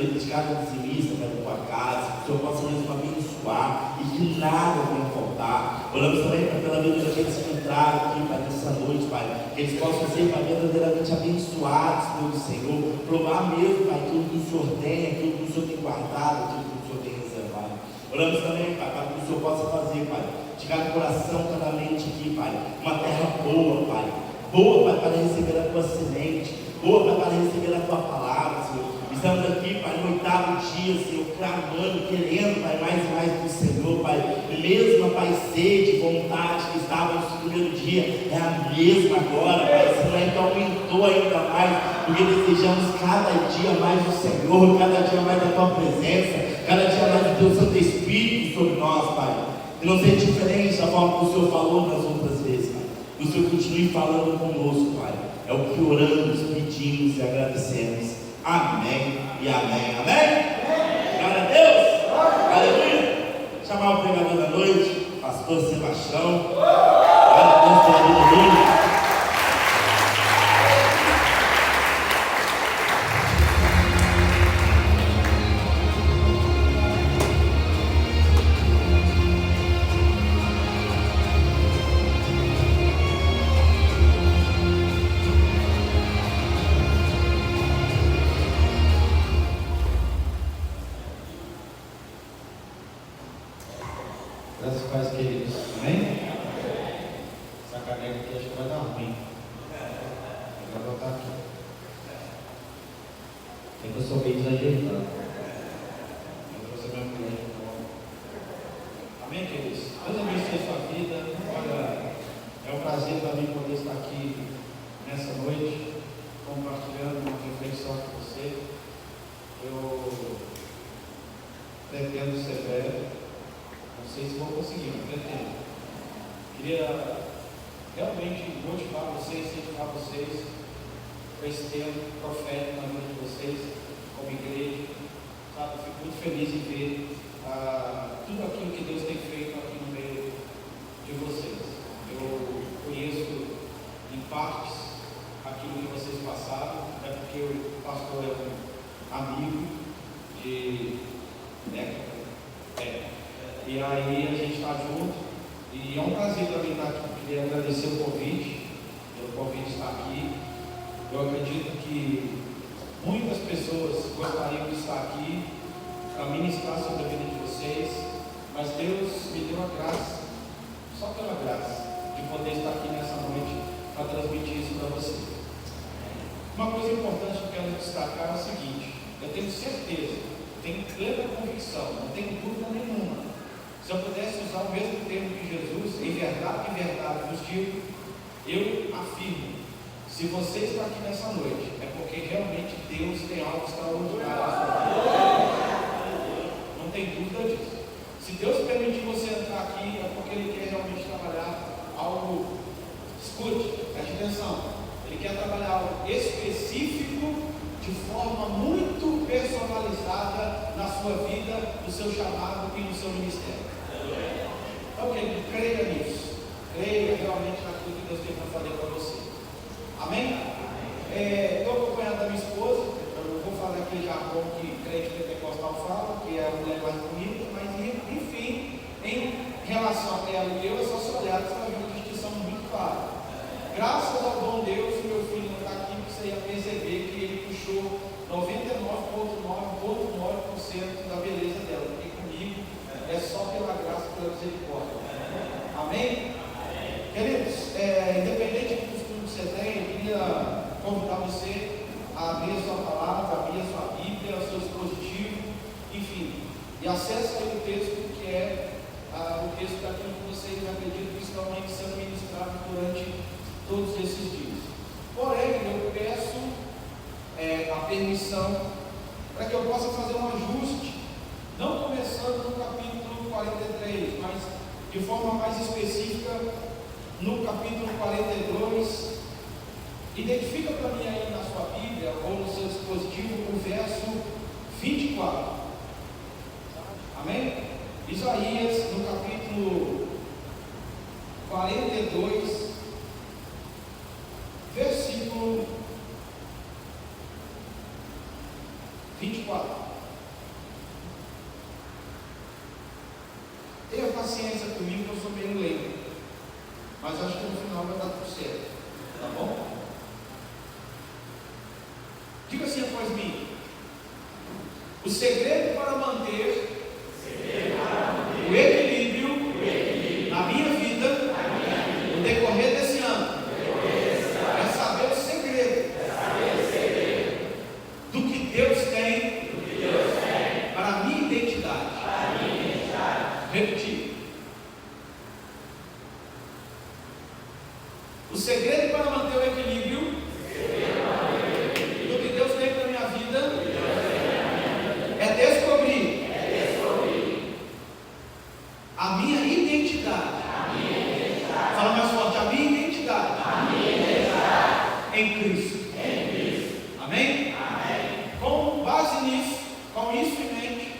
de cada dizimista, Pai, da tua casa, que o Senhor possa mesmo abençoar e que nada venha faltar. Oramos também, Pai, pela vida daqueles que entraram aqui, Pai, nessa noite, Pai, que eles possam ser, Pai, verdadeiramente abençoados pelo Senhor, provar mesmo, Pai, aquilo que o Senhor tem, aquilo que o Senhor tem guardado, aquilo que o Senhor tem reservado. Oramos também, Pai, para que o Senhor possa fazer, Pai, de cada coração, cada mente aqui, Pai, uma terra boa, Pai, Pai, para receber a tua semente, Pai, para receber a tua palavra, Senhor. Estamos aqui, Pai, no 8º dia, Senhor, clamando, querendo, Pai, mais e mais do Senhor, Pai. E mesmo, Pai, sede, vontade que estava no primeiro dia, é a mesma agora, Pai. Senhor, ainda aumentou ainda mais, porque desejamos cada dia mais do Senhor, cada dia mais da tua presença, cada dia mais do teu Santo Espírito sobre nós, Pai. E não seja diferente da forma que o Senhor falou nas outras vezes, Pai. Que o Senhor continue falando conosco, Pai. É o que oramos, pedimos e agradecemos. Amém e amém. Amém? Glória a Deus. Aleluia. Chamar o pregador da noite, pastor Sebastião. Glória a Deus pela vida dele. E aí a gente está junto e é um prazer para mim estar aqui. Queria agradecer o convite, pelo convite estar aqui. Eu acredito que muitas pessoas gostariam de estar aqui para ministrar sobre a vida de vocês, mas Deus me deu a graça, só pela graça, de poder estar aqui nessa noite para transmitir isso para você. Uma coisa importante que eu quero destacar é o seguinte: eu tenho certeza, tenho plena convicção, não tenho dúvida nenhuma. Se eu pudesse usar o mesmo termo que Jesus, em verdade vos digo, eu afirmo, se você está aqui nessa noite, é porque realmente Deus tem algo extraordinário na sua vida. Não tem dúvida disso. Se Deus permitir você entrar aqui, é porque Ele quer realmente trabalhar algo, escute, preste atenção, Ele quer trabalhar algo específico, de forma muito personalizada na sua vida, no seu chamado e no seu ministério. Então, querido, creia nisso. Creia realmente naquilo que Deus tem para fazer para você. Amém? Estou acompanhado da minha esposa. Eu não vou falar aquele jargão que crente pentecostal fala, que é a mulher mais bonita, mas enfim, em relação a ela e eu, é só se olhar que você vai ver uma distinção muito clara. Graças ao bom Deus, o meu filho não está aqui, porque você ia perceber que ele puxou 99,9% da beleza dela, porque comigo é só pela graça e pela misericórdia. Amém? Queridos, independente do costume que você tem, eu queria convidar você a abrir a sua palavra, a abrir a sua Bíblia, o seu dispositivo, enfim, e acesse aí o texto que é o texto daquilo que vocês acreditam que estão sendo ministrados durante todos esses dias. Porém, eu peço a permissão para que eu possa fazer um ajuste, não começando no capítulo 43, mas de forma mais específica no capítulo 42. Identifica para mim aí na sua Bíblia ou no seu dispositivo o verso 24. Amém? Isaías, no capítulo 42, versículo 24. Tenha paciência comigo, que eu sou meio lento, mas acho que no final vai dar tudo certo, tá bom? Diga assim após mim: o segredo para manter o equilíbrio na minha vida no decorrer desse ano é saber o segredo do que Deus tem para a minha identidade. Repetir. O segredo para manter o equilíbrio do que Deus tem para a minha vida é descobrir a minha identidade. Fala mais forte: a minha identidade em Cristo. Amém? Com base nisso, com isso em mente,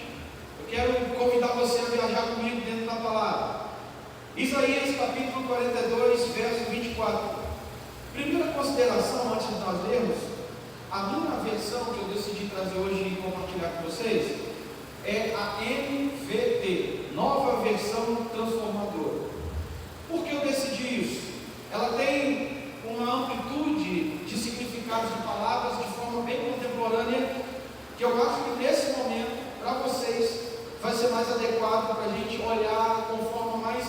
eu quero convidar você a viajar comigo dentro da palavra. Isaías capítulo 42, verso 24. Primeira consideração antes de nós lermos, a minha versão que eu decidi trazer hoje e compartilhar com vocês é a NVT, Nova Versão Transformadora. Por que eu decidi isso? Ela tem uma amplitude de significados de palavras de forma bem contemporânea, que eu acho que nesse momento, para vocês, vai ser mais adequado para a gente olhar com forma mais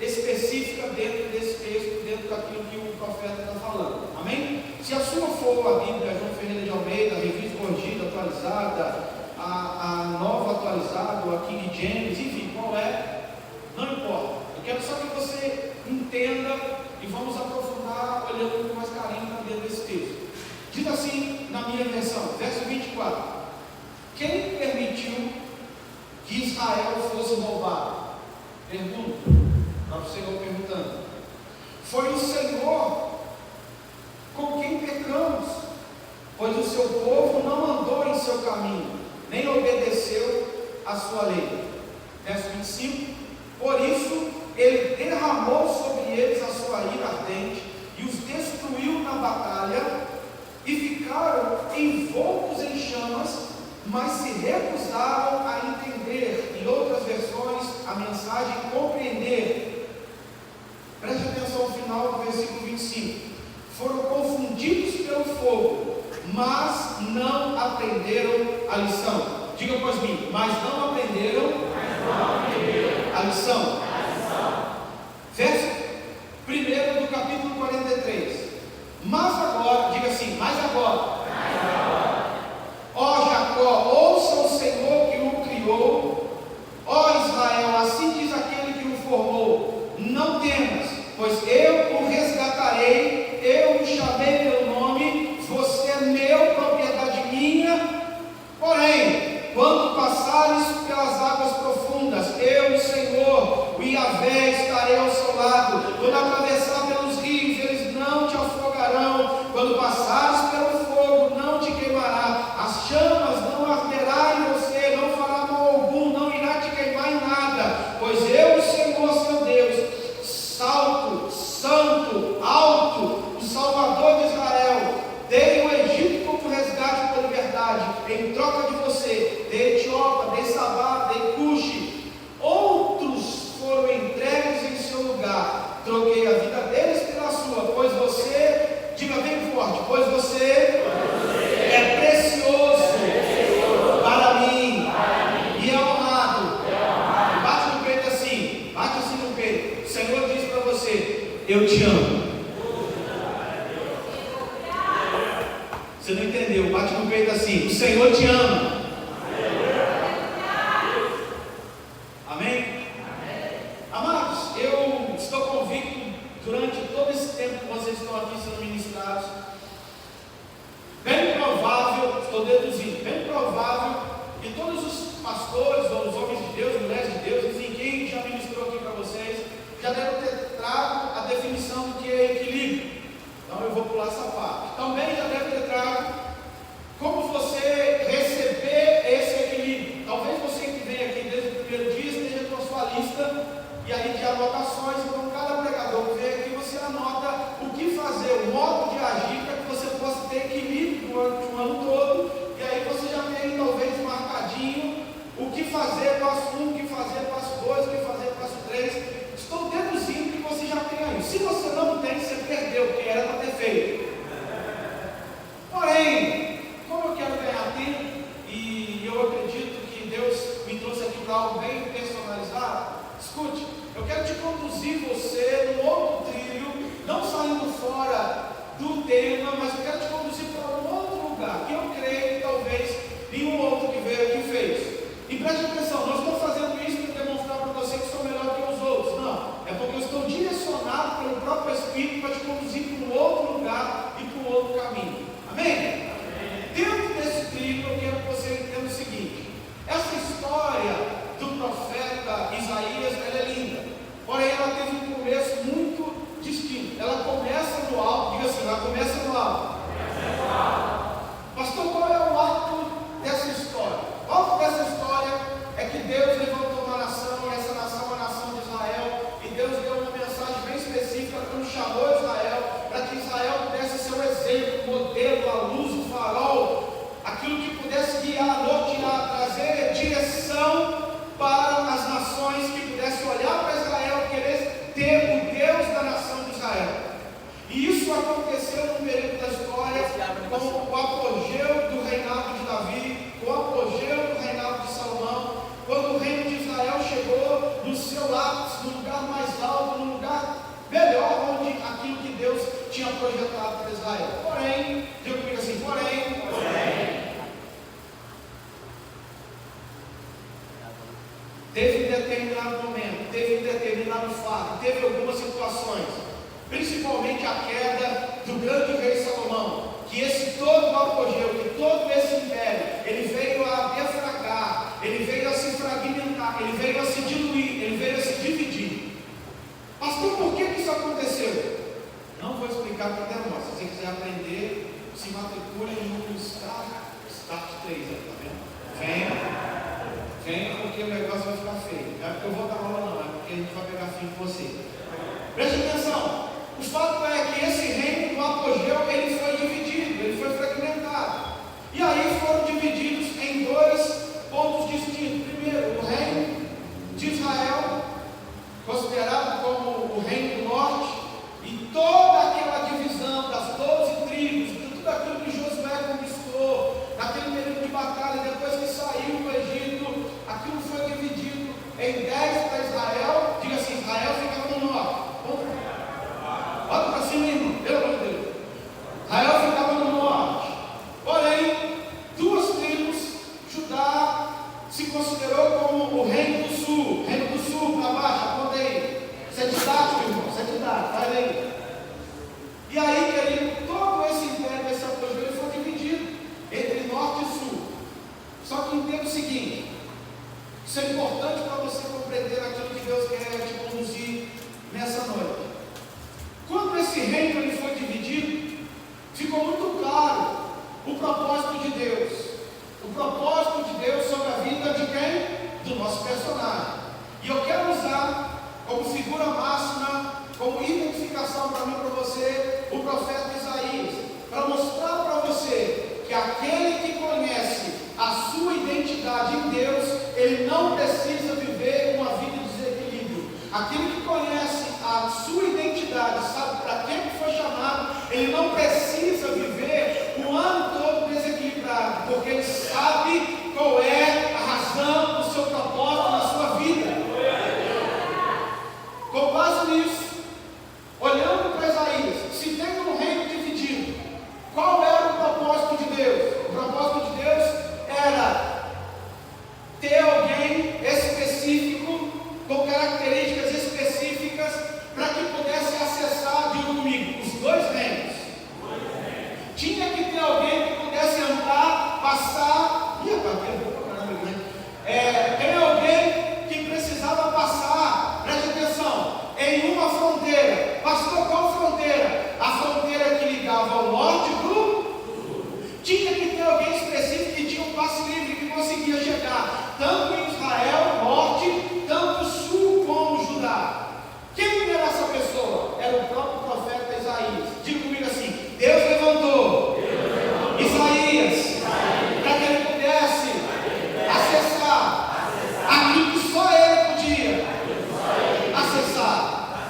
específica dentro desse texto, dentro daquilo que o profeta está falando. Amém? Se a sua for a Bíblia João Ferreira de Almeida, a revista corrigida, atualizada, a nova atualizada, a King James, enfim, qual é, não importa. Eu quero só que você entenda e vamos aprofundar olhando com mais carinho para dentro desse texto. Diz assim na minha versão, verso 24: quem permitiu que Israel fosse roubado? Pergunta. Para o Senhor perguntando. Foi o Senhor com quem pecamos, pois o seu povo não andou em seu caminho, nem obedeceu a sua lei. Verso 25: por isso ele derramou sobre eles a sua ira ardente e os destruiu na batalha, e ficaram envoltos em chamas, mas se recusaram a entender. Em outras versões, a mensagem compreender. Preste atenção ao final do versículo 25: foram confundidos pelo fogo, mas não aprenderam a lição. Diga após mim: mas não aprenderam a lição. Verso 1 do capítulo 43. Mas agora, diga assim: mas agora, ó Jacó, ouça o Senhor que o criou, ó Israel, assim diz aquele que o formou: não temas, pois eu o resgatarei, eu o chamei pelo nome, você é meu, propriedade minha. Porém, quando passares pelas águas profundas, eu, o Senhor, o Yahvé, estarei ao seu lado. Quando atravessar pelos rios, eles não te afogarão. Quando passares pelo fogo, não te queimará. As chamas não arderá em você, não fará mal algum, não irá te queimar em nada. Pois eu, o Senhor, seu Deus, salto, santo, alto, o Salvador de Israel, dei o Egito como resgate por liberdade, em troca de você, dei Etiópia, dei Sabá, dei Cuxi. Outros foram entregues em seu lugar, troquei a vida deles pela sua, pois você, diga bem forte, pois você é precioso para mim e é honrado. Bate no peito assim, bate assim no peito. O Senhor diz para você: eu te amo. Você não entendeu? Bate no peito assim: o Senhor te ama. Amém? Amados, eu estou convicto, durante todo esse tempo que vocês estão aqui sendo ministrados, bem provável, estou deduzindo, bem provável que todos os pastores, ou os homens de Deus, mulheres de Deus, enfim, quem já ministrou aqui para vocês, já devem ter trago a definição do que é equilíbrio. Então eu vou pular essa parte. Também já deve ter trago como você receber esse equilíbrio. Talvez você que vem aqui desde o primeiro dia esteja com a sua lista e aí de anotações. Então cada pregador que vem aqui, você anota o que fazer, o modo de agir, para que você possa ter equilíbrio durante o ano todo. E aí você já tem talvez marcadinho o que fazer, passo 1, o que fazer, passo 2, o que fazer, passo bem personalizado? Escute, eu quero te conduzir você num outro trilho, não saindo fora do tema, mas eu quero te conduzir para um outro lugar, que eu creio que talvez nenhum outro que veio aqui fez. E preste atenção, não estou fazendo isso para demonstrar para você que sou melhor que os outros, não. É porque eu estou direcionado pelo próprio Espírito para te conduzir para um outro lugar e para um outro caminho. Amém? Amém. Dentro desse trilho, eu quero que você entenda o seguinte: essa história do profeta Isaías, ela é linda, porém ela teve um começo muito distinto. Ela começa no alto, diga assim, ela começa no alto. Pastor, qual é o alto dessa história? O alto dessa história é que Deus levantou uma nação, e essa nação é a nação de Israel, e Deus deu uma mensagem bem específica quando chamou Israel, para que Israel pudesse ser o exemplo, o modelo, a luz, o farol, aquilo que pudesse guiar, nortear, trazer direção para as nações, que pudesse olhar para Israel e querer ter o Deus da nação de Israel. E isso aconteceu no período da história, com o apogeu do reinado de Davi, com o apogeu do reinado de Salomão, quando o reino de Israel chegou no seu ápice, no lugar mais alto, no lugar melhor, onde aquilo que Deus tinha projetado para Israel. Porém, diga comigo assim, porém, teve um determinado momento, teve um determinado fato, teve algumas situações, principalmente a queda do grande rei Salomão, que esse todo o apogeu, que todo esse império, ele veio a defragrar, ele veio a se fragmentar, ele veio a se diluir, ele veio a se dividir. Pastor, por que isso aconteceu? Não vou explicar para demora. Se você quiser aprender, se matricule no Start 3, tá vendo? Venha porque o negócio vai ficar feio. Não é porque eu vou dar aula, não, é porque a gente vai pegar fim com você. Preste atenção. O fato é que esse reino do apogeu, ele foi dividido, ele foi fragmentado. E aí foram divididos em dois pontos distintos. Primeiro, o reino de Israel, considerado como o reino do norte, e toda aquela divisão das 12 tribos, de tudo aquilo que Josué conquistou, naquele período de batalha, depois que saiu do Egito, aquilo foi dividido em 10 para Israel. Diga assim, Israel ficava no norte. Olha para cima, irmão, pelo amor de Deus. Israel ficava no norte. Porém, duas tribos, Judá se considerou como o reino do sul. Reino do sul, para baixo, aponta aí. Isso é didático, irmão, isso é didático, vai aí. E aí, querido, todo esse império, esse apogeu, ele foi dividido entre norte e sul. Só que entenda o seguinte: isso é importante para você compreender aquilo que Deus quer te conduzir nessa noite. Quando esse reino ele foi dividido, ficou muito claro o propósito de Deus. O propósito de Deus sobre a vida de quem? Do nosso personagem. E eu quero usar como figura máxima, como identificação para mim, para você, o profeta Isaías, para mostrar para você que aquele que conhece a sua identidade em Deus, ele não precisa viver uma vida de desequilíbrio. Aquele que conhece a sua identidade, sabe para que foi chamado, ele não precisa viver o ano todo desequilibrado, porque ele sabe qual é a razão do seu propósito na sua vida. Com base nisso, olhando para Isaías, se tem um reino dividido, qual era o propósito de Deus? O propósito de Deus era ter alguém específico, com características específicas, para que pudesse acessar, diga comigo, os dois reinos. Tinha que ter alguém que pudesse andar, passar. Tem alguém que precisava passar, preste atenção, em uma fronteira. Pastor, qual fronteira? A fronteira que ligava ao norte do sul. Tinha que ter alguém específico que tinha um passe livre, que conseguia chegar tanto em Israel, norte, tanto sul como Judá. Quem era essa pessoa? Era o próprio profeta Isaías. Diga comigo assim: Deus levantou Isaías para que ele pudesse acessar aquilo que só ele podia acessar.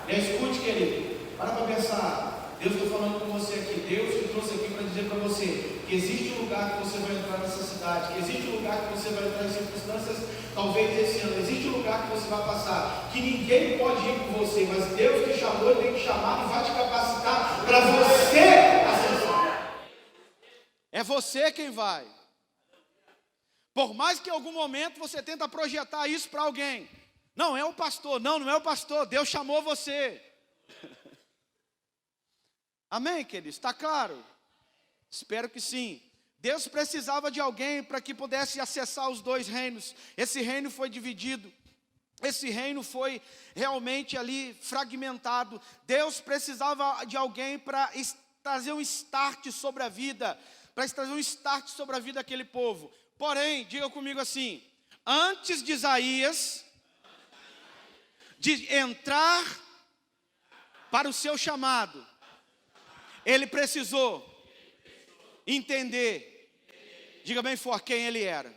Escute, querido, para pensar. Deus está falando com você aqui. Deus te trouxe aqui para dizer para você que existe um lugar que você vai entrar nessa cidade, que existe um lugar que você vai entrar em circunstâncias Talvez esse ano existe um lugar que você vai passar, que ninguém pode ir com você, mas Deus te chamou e tem te chamado e vai te capacitar para você acessar. É você quem vai. Por mais que em algum momento você tenta projetar isso para alguém. Não é o pastor, não é o pastor, Deus chamou você. Amém, queridos? Está claro? Espero que sim. Deus precisava de alguém para que pudesse acessar os dois reinos. Esse reino foi dividido. Esse reino foi realmente ali fragmentado. Deus precisava de alguém para trazer um start sobre a vida. Para trazer um start sobre a vida daquele povo. Porém, diga comigo assim. Antes de Isaías de entrar para o seu chamado, ele precisou entender, diga bem forte, quem ele era.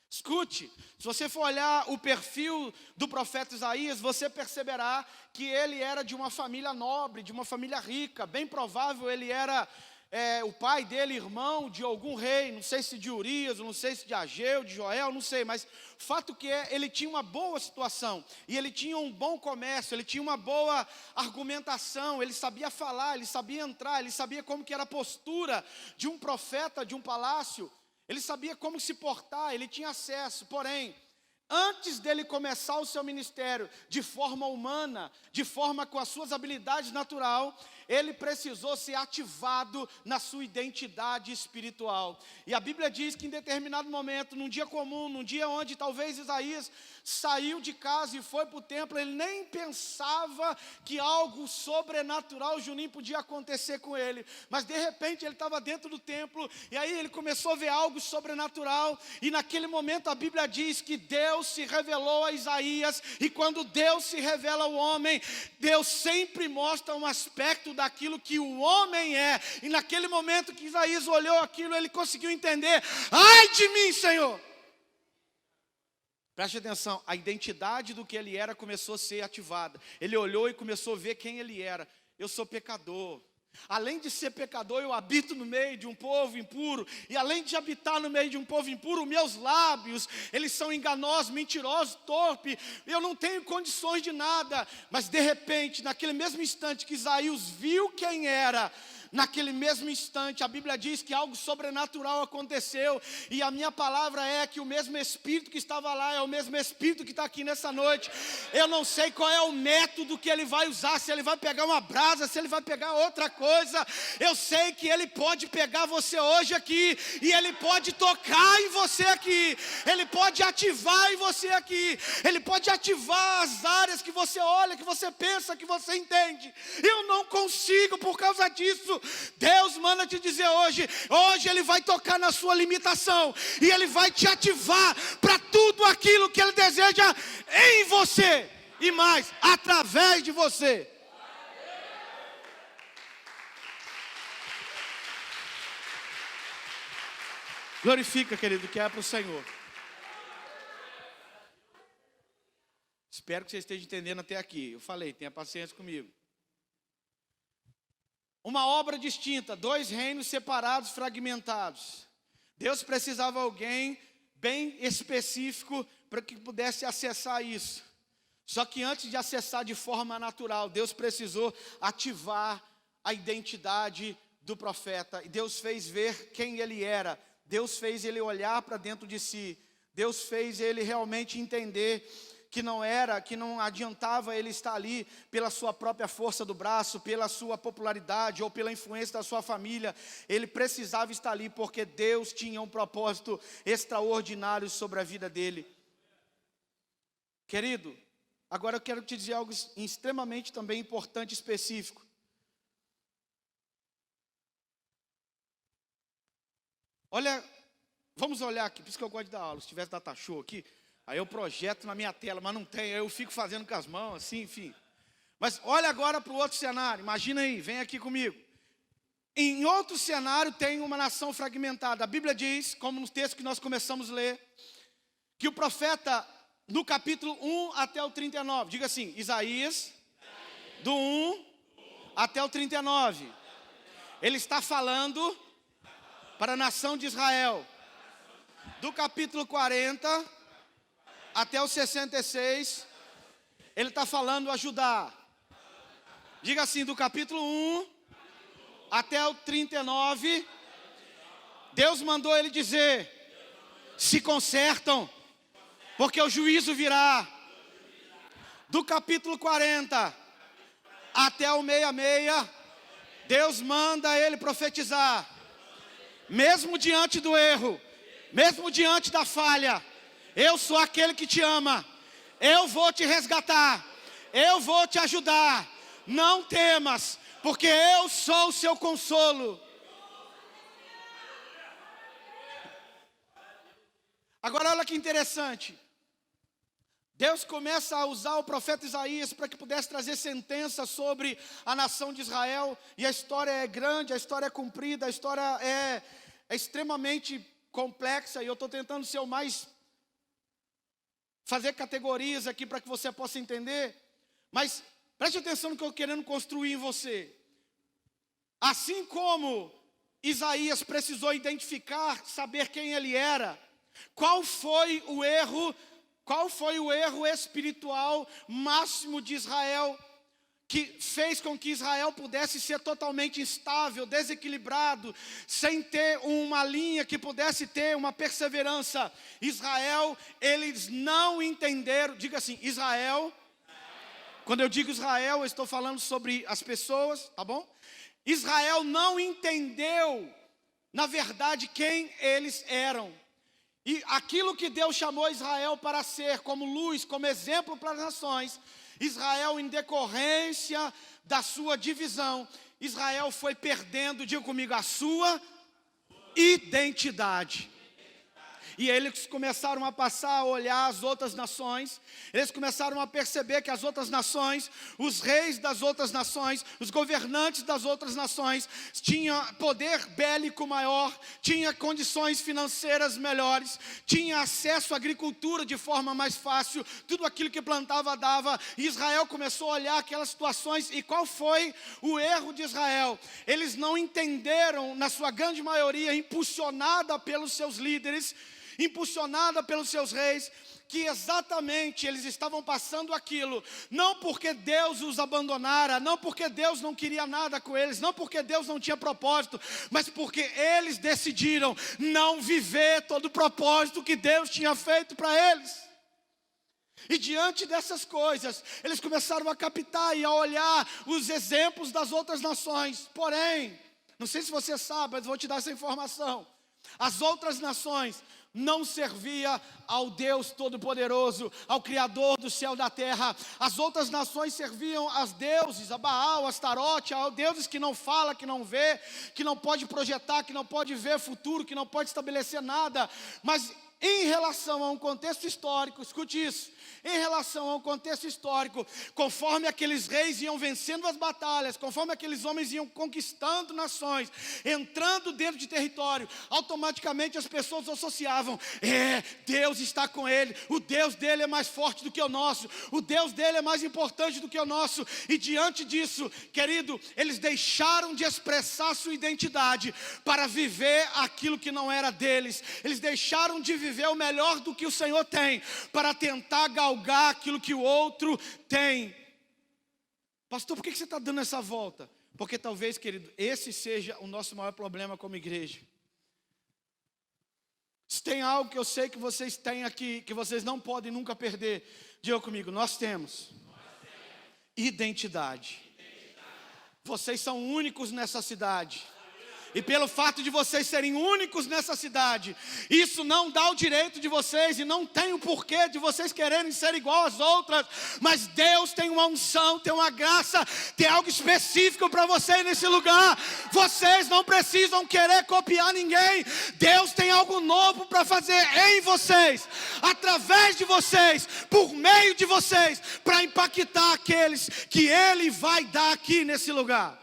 Escute, se você for olhar o perfil do profeta Isaías, você perceberá que ele era de uma família nobre, de uma família rica. Bem provável ele era o pai dele, irmão de algum rei, não sei se de Urias, não sei se de Ageu, de Joel, não sei, mas fato que ele tinha uma boa situação, e ele tinha um bom comércio, ele tinha uma boa argumentação, ele sabia falar, ele sabia entrar, ele sabia como que era a postura de um profeta, de um palácio, ele sabia como se portar, ele tinha acesso. Porém, antes dele começar o seu ministério de forma humana, de forma com as suas habilidades natural, ele precisou ser ativado na sua identidade espiritual. E a Bíblia diz que em determinado momento, num dia comum, num dia onde talvez Isaías saiu de casa e foi para o templo, ele nem pensava que algo sobrenatural, Juninho, podia acontecer com ele. Mas de repente ele estava dentro do templo, e aí ele começou a ver algo sobrenatural, e naquele momento a Bíblia diz que Deus se revelou a Isaías, e quando Deus se revela ao homem, Deus sempre mostra um aspecto daquilo que o homem é. E naquele momento que Isaías olhou aquilo, ele conseguiu entender: ai de mim, Senhor! Preste atenção, a identidade do que ele era começou a ser ativada. Ele olhou e começou a ver quem ele era. Eu sou pecador. Além de ser pecador, eu habito no meio de um povo impuro. E além de habitar no meio de um povo impuro, meus lábios, eles são enganosos, mentirosos, torpes. Eu não tenho condições de nada. Mas de repente, naquele mesmo instante que Isaías viu quem era, naquele mesmo instante, a Bíblia diz que algo sobrenatural aconteceu. E a minha palavra é que o mesmo Espírito que estava lá é o mesmo Espírito que está aqui nessa noite. Eu não sei qual é o método que ele vai usar, se ele vai pegar uma brasa, se ele vai pegar outra coisa. Eu sei que ele pode pegar você hoje aqui, e ele pode tocar em você aqui, ele pode ativar em você aqui, ele pode ativar as áreas que você olha, que você pensa, que você entende. Eu não consigo por causa disso. Deus manda te dizer hoje ele vai tocar na sua limitação, e ele vai te ativar para tudo aquilo que ele deseja em você, e mais, através de você. Glorifica, querido, que é para o Senhor. Espero que você esteja entendendo até aqui. Eu falei, tenha paciência comigo. Uma obra distinta, dois reinos separados, fragmentados. Deus precisava de alguém bem específico para que pudesse acessar isso. Só que antes de acessar de forma natural, Deus precisou ativar a identidade do profeta. E Deus fez ver quem ele era. Deus fez ele olhar para dentro de si. Deus fez ele realmente entender que não adiantava ele estar ali pela sua própria força do braço, pela sua popularidade ou pela influência da sua família. Ele precisava estar ali porque Deus tinha um propósito extraordinário sobre a vida dele. Querido, agora eu quero te dizer algo extremamente também importante e específico. Olha, vamos olhar aqui, por isso que eu gosto de dar aula. Se tivesse data show aqui, aí eu projeto na minha tela, mas não tem, aí eu fico fazendo com as mãos, assim, enfim. Mas olha agora para o outro cenário, imagina aí, vem aqui comigo. Em outro cenário tem uma nação fragmentada. A Bíblia diz, como no texto que nós começamos a ler, que o profeta, no capítulo 1 até o 39, diga assim, Isaías, do 1 até o 39, ele está falando para a nação de Israel. do capítulo 40 até o 66, ele está falando a Judá. Diga assim, do capítulo 1 até o 39, Deus mandou ele dizer: se consertam, porque o juízo virá. Do capítulo 40 até o 66, Deus manda ele profetizar. Mesmo diante do erro, mesmo diante da falha, eu sou aquele que te ama, eu vou te resgatar, eu vou te ajudar. Não temas, porque eu sou o seu consolo. Agora olha que interessante. Deus começa a usar o profeta Isaías para que pudesse trazer sentença sobre a nação de Israel. E a história é grande, a história é comprida, a história é extremamente complexa. E eu estou tentando ser o mais... fazer categorias aqui para que você possa entender. Mas preste atenção no que eu estou querendo construir em você. Assim como Isaías precisou identificar, saber quem ele era, qual foi o erro espiritual máximo de Israel, que fez com que Israel pudesse ser totalmente instável, desequilibrado, sem ter uma linha que pudesse ter uma perseverança. Israel, eles não entenderam, diga assim, Israel, quando eu digo Israel, eu estou falando sobre as pessoas, tá bom? Israel não entendeu, na verdade, quem eles eram. E aquilo que Deus chamou Israel para ser, como luz, como exemplo para as nações, Israel, em decorrência da sua divisão, Israel foi perdendo, diga comigo, a sua identidade. E eles começaram a passar a olhar as outras nações, eles começaram a perceber que as outras nações, os reis das outras nações, os governantes das outras nações, tinham poder bélico maior, tinham condições financeiras melhores, tinham acesso à agricultura de forma mais fácil, tudo aquilo que plantava dava. E Israel começou a olhar aquelas situações. E qual foi o erro de Israel? Eles não entenderam, na sua grande maioria, impulsionada pelos seus líderes, impulsionada pelos seus reis, que exatamente eles estavam passando aquilo, não porque Deus os abandonara, não porque Deus não queria nada com eles, não porque Deus não tinha propósito, mas porque eles decidiram não viver todo o propósito que Deus tinha feito para eles. E diante dessas coisas, eles começaram a captar e a olhar os exemplos das outras nações. Porém, não sei se você sabe, mas vou te dar essa informação. As outras nações não servia ao Deus Todo-Poderoso, ao Criador do céu e da terra. As outras nações serviam aos deuses, a Baal, a Astarote, a deuses que não fala, que não vê, que não pode projetar, que não pode ver futuro, que não pode estabelecer nada. Mas em relação a um contexto histórico, escute isso, em relação ao contexto histórico, conforme aqueles reis iam vencendo as batalhas, conforme aqueles homens iam conquistando nações, entrando dentro de território, automaticamente as pessoas associavam: Deus está com ele, o Deus dele é mais forte do que o nosso, o Deus dele é mais importante do que o nosso. E diante disso, querido, eles deixaram de expressar sua identidade para viver aquilo que não era deles. Eles deixaram de viver o melhor do que o Senhor tem, para tentar galgar aquilo que o outro tem. Pastor, por que você está dando essa volta? Porque talvez, querido, esse seja o nosso maior problema como igreja. Se tem algo que eu sei que vocês têm aqui, que vocês não podem nunca perder, diga comigo, nós temos identidade. Vocês são únicos nessa cidade. E pelo fato de vocês serem únicos nessa cidade, isso não dá o direito de vocês, e não tem o porquê de vocês quererem ser igual às outras. Mas Deus tem uma unção, tem uma graça, tem algo específico para vocês nesse lugar. Vocês não precisam querer copiar ninguém. Deus tem algo novo para fazer em vocês, através de vocês, por meio de vocês, para impactar aqueles que Ele vai dar aqui nesse lugar.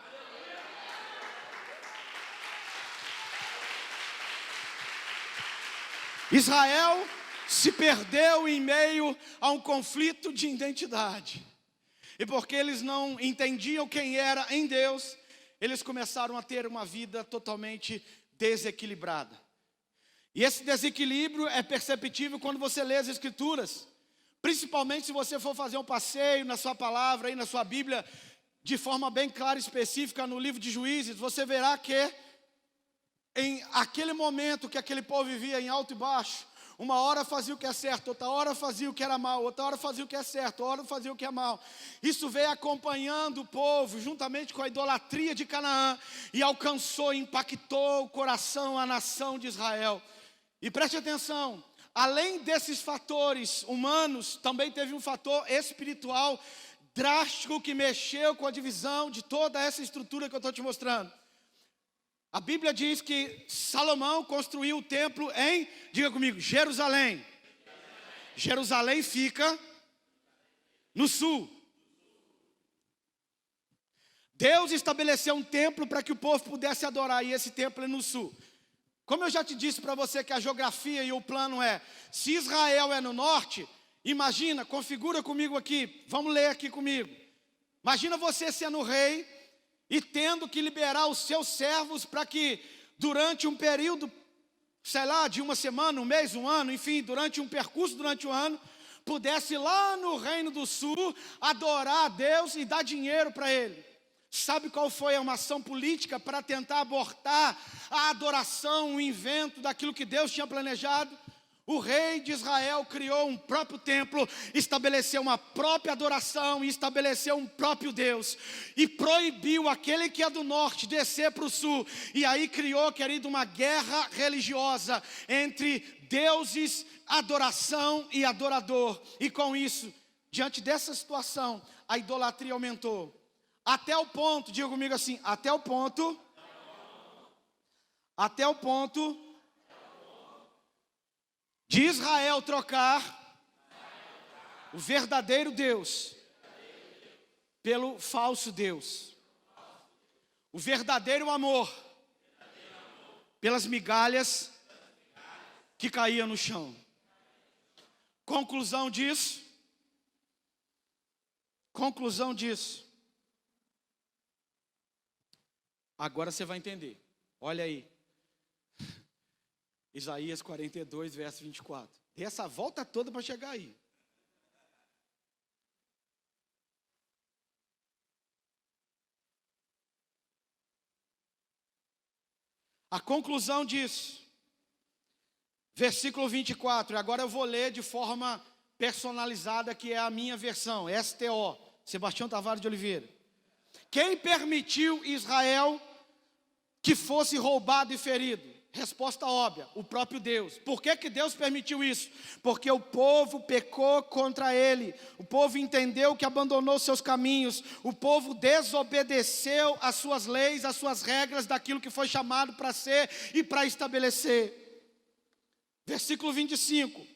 Israel se perdeu em meio a um conflito de identidade. E porque eles não entendiam quem era em Deus, eles começaram a ter uma vida totalmente desequilibrada. E esse desequilíbrio é perceptível quando você lê as Escrituras. Principalmente se você for fazer um passeio na sua palavra, aí na sua Bíblia, de forma bem clara e específica no livro de Juízes, você verá que em aquele momento que aquele povo vivia em alto e baixo, uma hora fazia o que é certo, outra hora fazia o que era mal, outra hora fazia o que é certo, outra hora fazia o que é mal. Isso veio acompanhando o povo, juntamente com a idolatria de Canaã, e alcançou, impactou o coração, a nação de Israel. E preste atenção, além desses fatores humanos, também teve um fator espiritual drástico que mexeu com a divisão de toda essa estrutura que eu estou te mostrando. A Bíblia diz que Salomão construiu o templo em, diga comigo, Jerusalém. Jerusalém fica no sul. Deus estabeleceu um templo para que o povo pudesse adorar, e esse templo é no sul. Como eu já te disse para você que a geografia e o plano é, se Israel é no norte, imagina, configura comigo aqui, vamos ler aqui comigo. Imagina você sendo rei e tendo que liberar os seus servos para que durante um período, sei lá, de uma semana, um mês, um ano, enfim, durante um percurso, durante um ano, pudesse ir lá no Reino do Sul adorar a Deus e dar dinheiro para Ele. Sabe qual foi uma ação política para tentar abortar a adoração, o invento daquilo que Deus tinha planejado? O rei de Israel criou um próprio templo, estabeleceu uma própria adoração e estabeleceu um próprio Deus. E proibiu aquele que é do norte descer para o sul. E aí criou, querido, uma guerra religiosa entre deuses, adoração e adorador. E com isso, diante dessa situação, a idolatria aumentou. Até o ponto, diga comigo assim, até o ponto de Israel trocar o verdadeiro Deus pelo falso Deus. O verdadeiro amor pelas migalhas que caíam no chão. Conclusão disso. Agora você vai entender. Olha aí. Isaías 42, verso 24. Dê essa volta toda para chegar aí. A conclusão disso. Versículo 24. Agora eu vou ler de forma personalizada, que é a minha versão. STO. Sebastião Tavares de Oliveira. Quem permitiu Israel que fosse roubado e ferido? Resposta óbvia, o próprio Deus. Por que Deus permitiu isso? Porque o povo pecou contra Ele. O povo entendeu que abandonou seus caminhos. O povo desobedeceu às suas leis, às suas regras, daquilo que foi chamado para ser e para estabelecer. Versículo 25.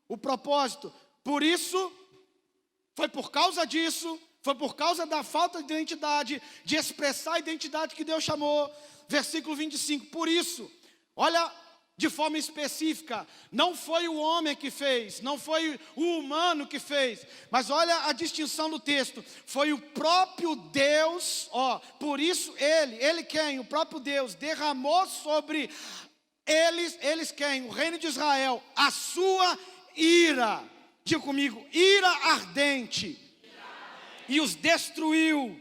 O propósito. Por isso, foi por causa disso, foi por causa da falta de identidade, de expressar a identidade que Deus chamou. Versículo 25. Por isso, olha, de forma específica, não foi o homem que fez, não foi o humano que fez, mas olha a distinção do texto, foi o próprio Deus, por isso ele quem? O próprio Deus derramou sobre eles quem? O reino de Israel, a sua ira, diga comigo, ira ardente, e os destruiu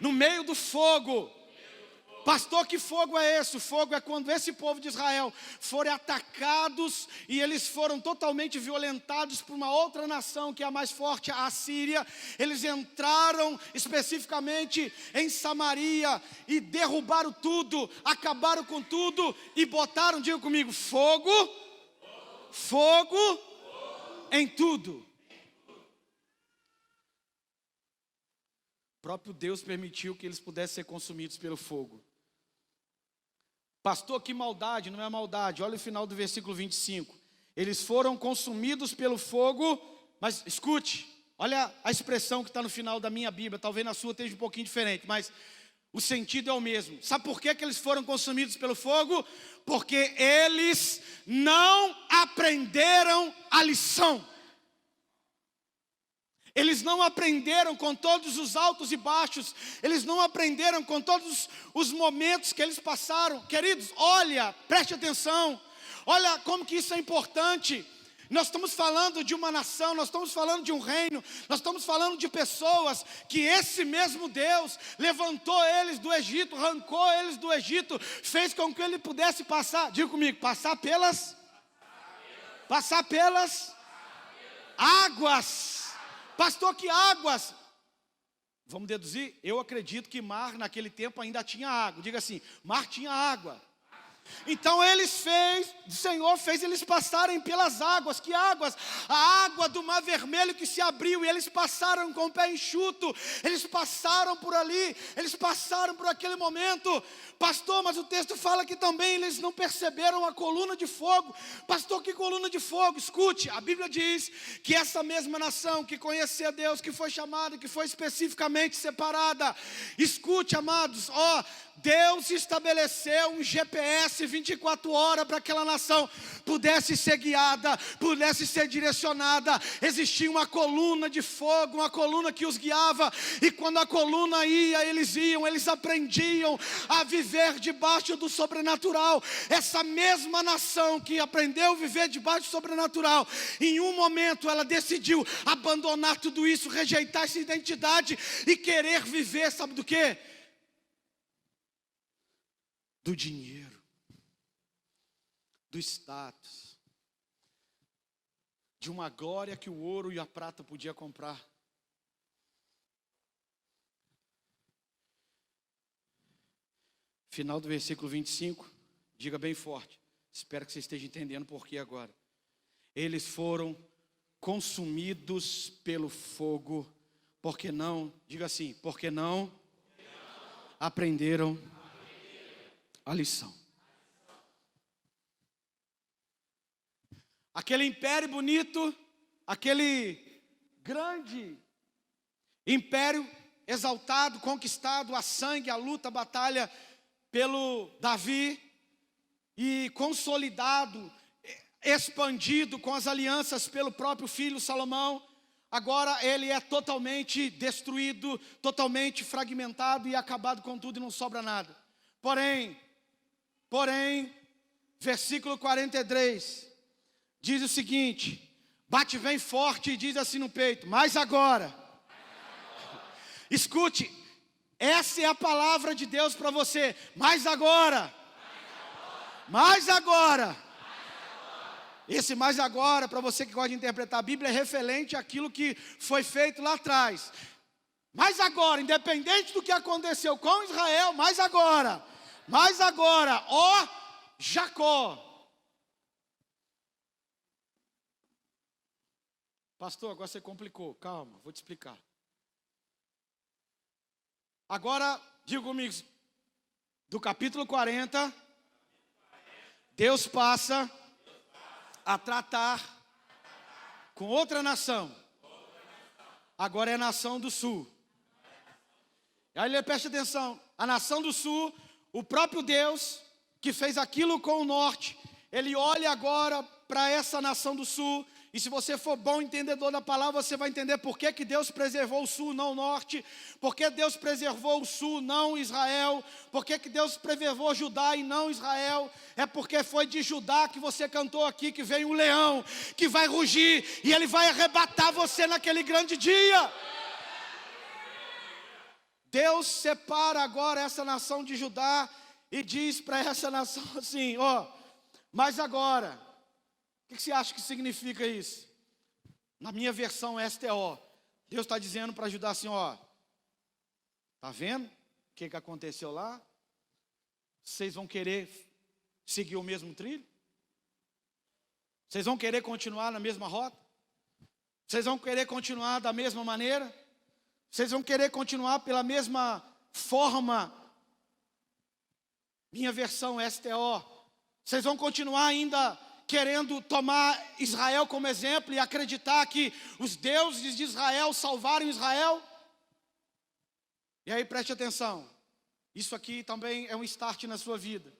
no meio do fogo. Pastor, que fogo é esse? O fogo é quando esse povo de Israel foram atacados e eles foram totalmente violentados por uma outra nação que é a mais forte, a Assíria. Eles entraram especificamente em Samaria e derrubaram tudo, acabaram com tudo e botaram, diga comigo, fogo em tudo. O próprio Deus permitiu que eles pudessem ser consumidos pelo fogo. Pastor, que maldade, não é maldade. Olha o final do versículo 25. Eles foram consumidos pelo fogo, mas escute, olha a expressão que está no final da minha Bíblia, talvez na sua esteja um pouquinho diferente, mas o sentido é o mesmo. Sabe por que eles foram consumidos pelo fogo? Porque eles não aprenderam a lição. Eles não aprenderam com todos os altos e baixos. Eles não aprenderam com todos os momentos que eles passaram. Queridos, olha, preste atenção. Olha como que isso é importante. Nós estamos falando de uma nação, nós estamos falando de um reino, nós estamos falando de pessoas que esse mesmo Deus levantou eles do Egito, arrancou eles do Egito, fez com que ele pudesse passar, diga comigo, passar pelas águas. Pastor, que águas? Vamos deduzir? Eu acredito que mar naquele tempo ainda tinha água. Diga assim, mar tinha água. Então o Senhor fez eles passarem pelas águas. Que águas? A água do Mar Vermelho que se abriu, e eles passaram com o pé enxuto, eles passaram por ali, eles passaram por aquele momento. Pastor, mas o texto fala que também eles não perceberam a coluna de fogo. Pastor, que coluna de fogo? Escute, a Bíblia diz que essa mesma nação que conhecia Deus, que foi chamada, que foi especificamente separada, escute, amados, Deus estabeleceu um GPS 24 horas para que aquela nação pudesse ser guiada, pudesse ser direcionada. Existia uma coluna de fogo, uma coluna que os guiava, e quando a coluna ia, eles aprendiam a viver debaixo do sobrenatural. Essa mesma nação que aprendeu a viver debaixo do sobrenatural, em um momento ela decidiu abandonar tudo isso, rejeitar essa identidade e querer viver, sabe do quê? Do dinheiro, do status, de uma glória que o ouro e a prata podia comprar. Final do versículo 25, diga bem forte, espero que você esteja entendendo por que agora. Eles foram consumidos pelo fogo, porque não, diga assim, porque não aprenderam a lição. Aquele império bonito, aquele grande império exaltado, conquistado, a sangue, a luta, a batalha pelo Davi, e consolidado, expandido com as alianças pelo próprio filho Salomão, agora ele é totalmente destruído, totalmente fragmentado e acabado com tudo, e não sobra nada. Porém, versículo 43, diz o seguinte, bate bem forte e diz assim no peito, mas agora, escute, essa é a palavra de Deus para você, mas agora, esse mais agora, para você que gosta de interpretar a Bíblia, é referente àquilo que foi feito lá atrás, mas agora, independente do que aconteceu com Israel, mas agora, ó Jacó. Pastor, agora você complicou, calma, vou te explicar. Agora, diga comigo, do capítulo 40, Deus passa a tratar com outra nação. Agora é a nação do sul. E aí ele preste atenção, a nação do sul, o próprio Deus que fez aquilo com o norte, ele olha agora para essa nação do sul, e se você for bom entendedor da palavra, você vai entender por que Deus preservou o sul, não o norte, por que Deus preservou o sul, não Israel, por que Deus preservou Judá e não Israel, é porque foi de Judá que você cantou aqui, que vem um leão, que vai rugir, e ele vai arrebatar você naquele grande dia. Deus separa agora essa nação de Judá, e diz para essa nação assim, mas agora, o que você acha que significa isso? Na minha versão STO, Deus está dizendo para Judá assim, tá vendo o que aconteceu lá? Vocês vão querer seguir o mesmo trilho? Vocês vão querer continuar na mesma rota? Vocês vão querer continuar da mesma maneira? Vocês vão querer continuar pela mesma forma? Minha versão STO, vocês vão continuar ainda querendo tomar Israel como exemplo e acreditar que os deuses de Israel salvaram Israel? E aí preste atenção, isso aqui também é um start na sua vida.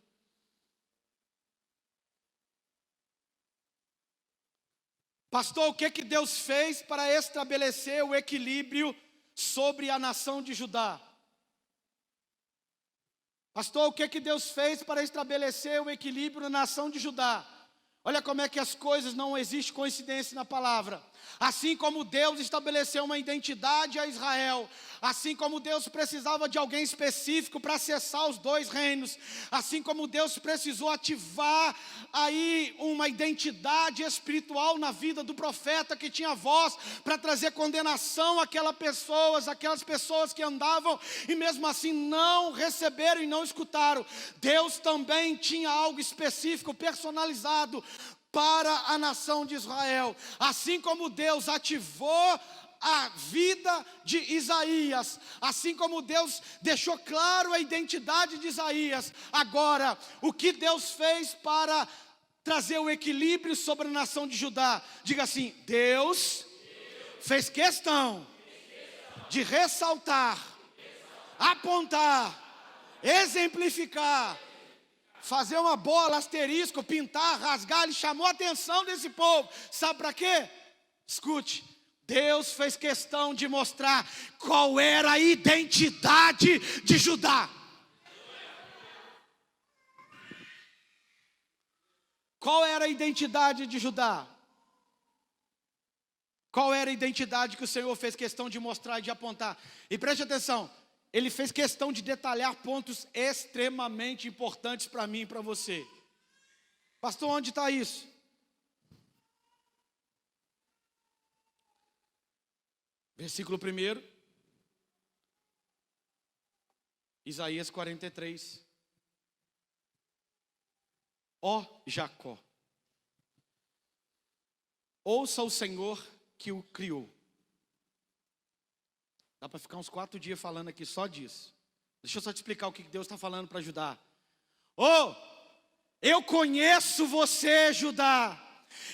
Pastor, o que Deus fez para estabelecer o equilíbrio sobre a nação de Judá? Pastor, o que Deus fez para estabelecer o equilíbrio na nação de Judá? Olha como é que as coisas, não existe coincidência na palavra. Assim como Deus estabeleceu uma identidade a Israel, assim como Deus precisava de alguém específico para acessar os dois reinos, assim como Deus precisou ativar aí uma identidade espiritual na vida do profeta que tinha voz para trazer condenação àquelas pessoas que andavam e mesmo assim não receberam e não escutaram. Deus também tinha algo específico, personalizado para a nação de Israel. Assim como Deus ativou a vida de Isaías, assim como Deus deixou claro a identidade de Isaías, agora, o que Deus fez para trazer o equilíbrio sobre a nação de Judá? Diga assim: Deus fez questão de ressaltar, apontar, exemplificar, fazer uma bola, asterisco, pintar, rasgar. Ele chamou a atenção desse povo. Sabe para quê? Escute. Deus fez questão de mostrar qual era a identidade de Judá. Qual era a identidade de Judá? Qual era a identidade que o Senhor fez questão de mostrar e de apontar? E preste atenção. Ele fez questão de detalhar pontos extremamente importantes para mim e para você. Pastor, onde está isso? Versículo 1, Isaías 43. Ó Jacó, ouça o Senhor que o criou. Dá para ficar uns 4 dias falando aqui só disso. Deixa eu só te explicar o que Deus está falando para Judá. Eu conheço você, Judá.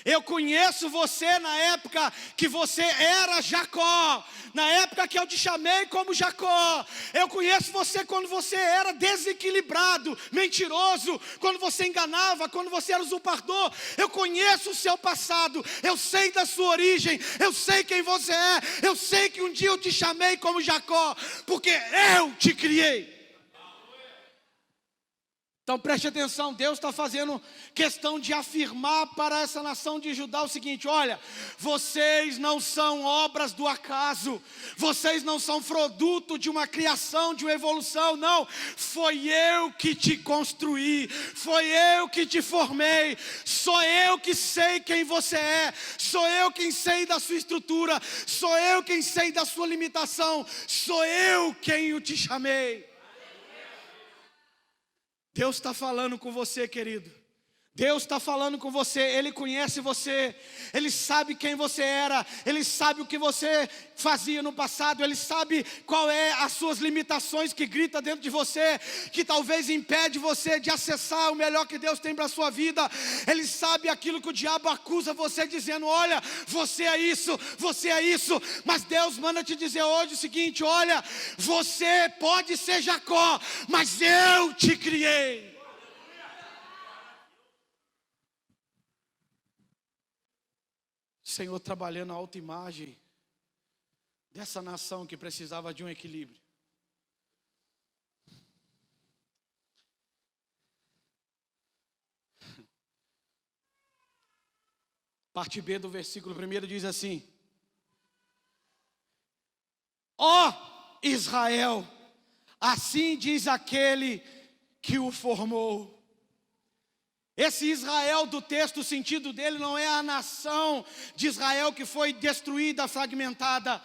Eu conheço você na época que você era Jacó, na época que eu te chamei como Jacó. Eu conheço você quando você era desequilibrado, mentiroso, quando você enganava, quando você era usurpador. Eu conheço o seu passado, eu sei da sua origem, eu sei quem você é. Eu sei que um dia eu te chamei como Jacó, porque eu te criei. Então preste atenção, Deus está fazendo questão de afirmar para essa nação de Judá o seguinte: olha, vocês não são obras do acaso, vocês não são produto de uma criação, de uma evolução, não. Foi eu que te construí, foi eu que te formei, sou eu que sei quem você é, sou eu quem sei da sua estrutura, sou eu quem sei da sua limitação, sou eu quem o te chamei. Deus está falando com você, querido. Deus está falando com você. Ele conhece você. Ele sabe quem você era. Ele sabe o que você fazia no passado. Ele sabe qual é as suas limitações que grita dentro de você, que talvez impede você de acessar o melhor que Deus tem para a sua vida. Ele sabe aquilo que o diabo acusa você, dizendo: olha, você é isso, você é isso. Mas Deus manda te dizer hoje o seguinte: olha, você pode ser Jacó, mas eu te criei. Senhor trabalhando a autoimagem dessa nação que precisava de um equilíbrio. Parte B do versículo 1 diz assim: ó Israel, assim diz aquele que o formou. Esse Israel do texto, o sentido dele não é a nação de Israel que foi destruída, fragmentada.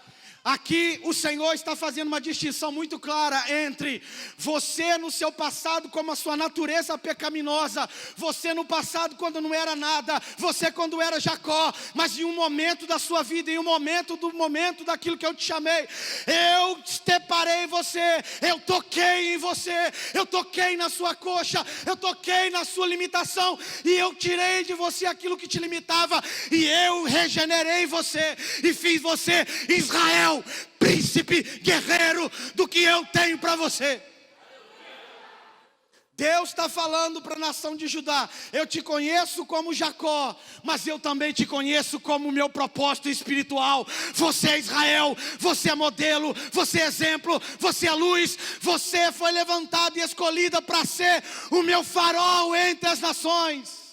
Aqui o Senhor está fazendo uma distinção muito clara entre você no seu passado como a sua natureza pecaminosa, você no passado quando não era nada, você quando era Jacó, mas em um momento da sua vida, em um momento daquilo que eu te chamei, eu separei você, eu toquei em você, eu toquei na sua coxa, eu toquei na sua limitação e eu tirei de você aquilo que te limitava e eu regenerei você e fiz você Israel, príncipe, guerreiro do que eu tenho para você. Deus está falando para a nação de Judá: eu te conheço como Jacó, mas eu também te conheço como meu propósito espiritual. Você é Israel, você é modelo, você é exemplo, você é luz, você foi levantado e escolhida para ser o meu farol entre as nações.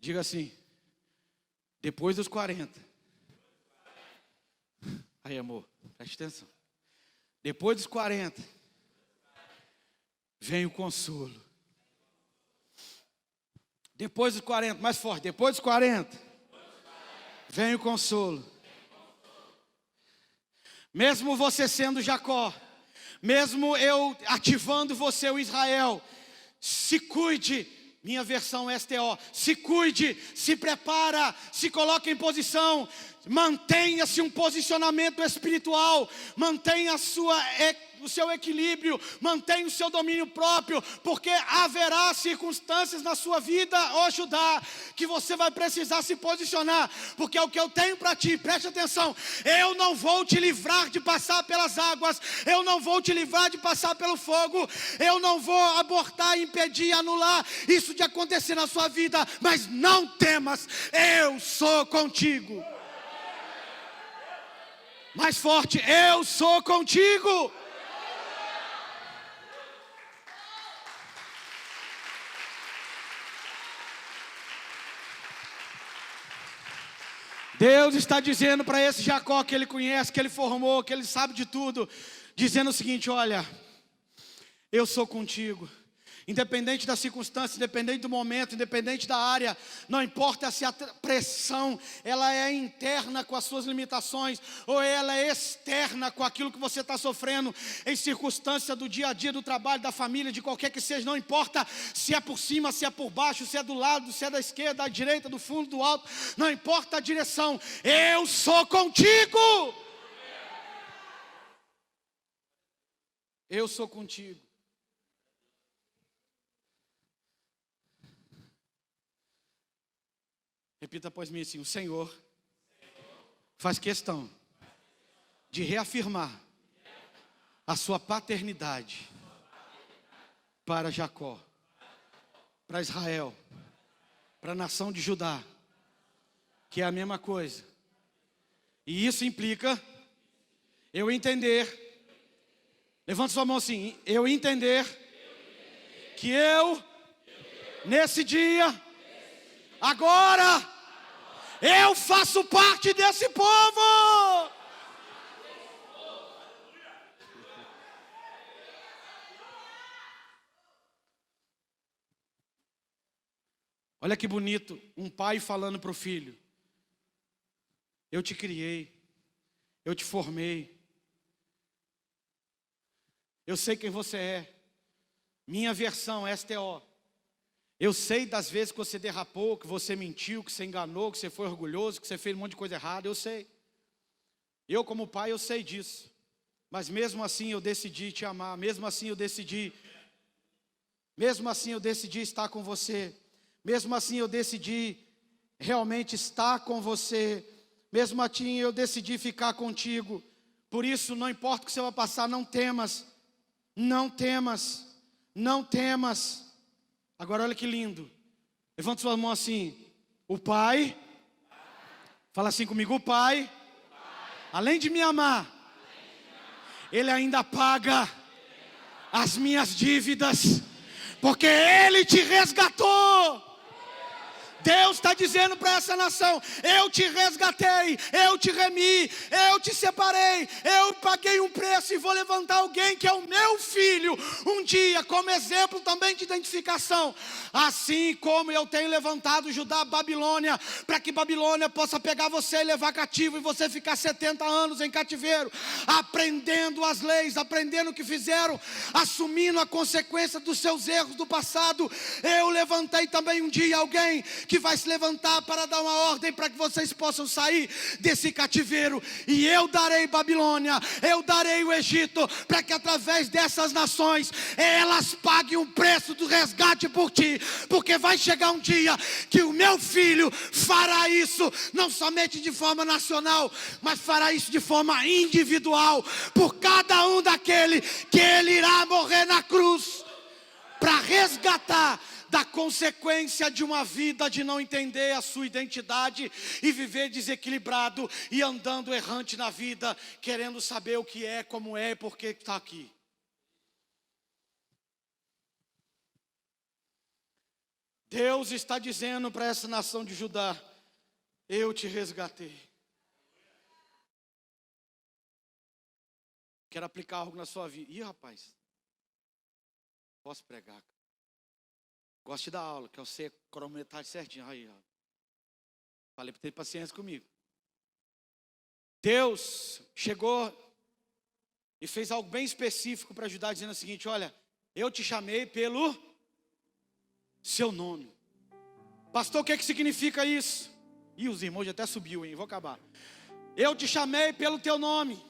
Diga assim, depois dos 40. Aí, amor, preste atenção. Depois dos 40, vem o consolo. Depois dos 40, mais forte, depois dos 40, vem o consolo. Mesmo você sendo Jacó, mesmo eu ativando você, o Israel, se cuide, minha versão STO, se cuide, se prepara, se coloque em posição, mantenha-se um posicionamento espiritual, mantenha o seu equilíbrio, mantenha o seu domínio próprio, porque haverá circunstâncias na sua vida, ó Judá, que você vai precisar se posicionar, porque é o que eu tenho para ti, preste atenção, eu não vou te livrar de passar pelas águas, eu não vou te livrar de passar pelo fogo, eu não vou abortar, impedir, anular isso de acontecer na sua vida, mas não temas, eu sou contigo. Mais forte, eu sou contigo. Deus está dizendo para esse Jacó que ele conhece, que ele formou, que ele sabe de tudo, dizendo o seguinte: olha, eu sou contigo. Independente da circunstância, independente do momento, independente da área, não importa se a pressão ela é interna com as suas limitações ou ela é externa com aquilo que você está sofrendo em circunstância do dia a dia, do trabalho, da família, de qualquer que seja, não importa se é por cima, se é por baixo, se é do lado, se é da esquerda, da direita, do fundo, do alto, não importa a direção, eu sou contigo. Eu sou contigo. Repita após mim assim: o Senhor faz questão de reafirmar a sua paternidade para Jacó, para Israel, para a nação de Judá, que é a mesma coisa. E isso implica eu entender, levante sua mão assim, eu entender que eu, nesse dia, agora, eu faço parte desse povo. Olha que bonito, um pai falando para o filho: eu te criei, eu te formei, eu sei quem você é. Minha versão STO. Eu sei das vezes que você derrapou, que você mentiu, que você enganou, que você foi orgulhoso, que você fez um monte de coisa errada, eu sei. Eu como pai, eu sei disso. Mas mesmo assim eu decidi te amar, mesmo assim eu decidi estar com você. Mesmo assim eu decidi realmente estar com você. Mesmo assim eu decidi ficar contigo. Por isso, não importa o que você vai passar, não temas. Não temas. Não temas. Agora olha que lindo. Levanta sua mão assim. O Pai, fala assim comigo: o Pai, além de me amar, Ele ainda paga as minhas dívidas, porque Ele te resgatou. Deus está dizendo para essa nação: eu te resgatei, eu te remi, eu te separei, eu paguei um preço e vou levantar alguém que é o meu filho, um dia, como exemplo também de identificação. Assim como eu tenho levantado Judá, Babilônia, para que Babilônia possa pegar você e levar cativo, e você ficar 70 anos em cativeiro, aprendendo as leis, aprendendo o que fizeram, assumindo a consequência dos seus erros do passado. Eu levantei também um dia alguém que vai se levantar para dar uma ordem para que vocês possam sair desse cativeiro, e eu darei Babilônia, eu darei o Egito, para que através dessas nações elas paguem o preço do resgate por ti, porque vai chegar um dia que o meu filho fará isso, não somente de forma nacional, mas fará isso de forma individual, por cada um daquele que ele irá morrer na cruz, para resgatar da consequência de uma vida de não entender a sua identidade e viver desequilibrado e andando errante na vida, querendo saber o que é, como é e por que está aqui. Deus está dizendo para essa nação de Judá: eu te resgatei. Quero aplicar algo na sua vida. Ih, rapaz, posso pregar? Gosto de dar aula, que eu sei cronometrar certinho. Aí, ó. Falei para ter paciência comigo. Deus chegou e fez algo bem específico para ajudar, dizendo o seguinte: olha, eu te chamei pelo seu nome. Pastor, o que significa isso? Ih, os irmãos já até subiu, hein? Vou acabar. Eu te chamei pelo teu nome.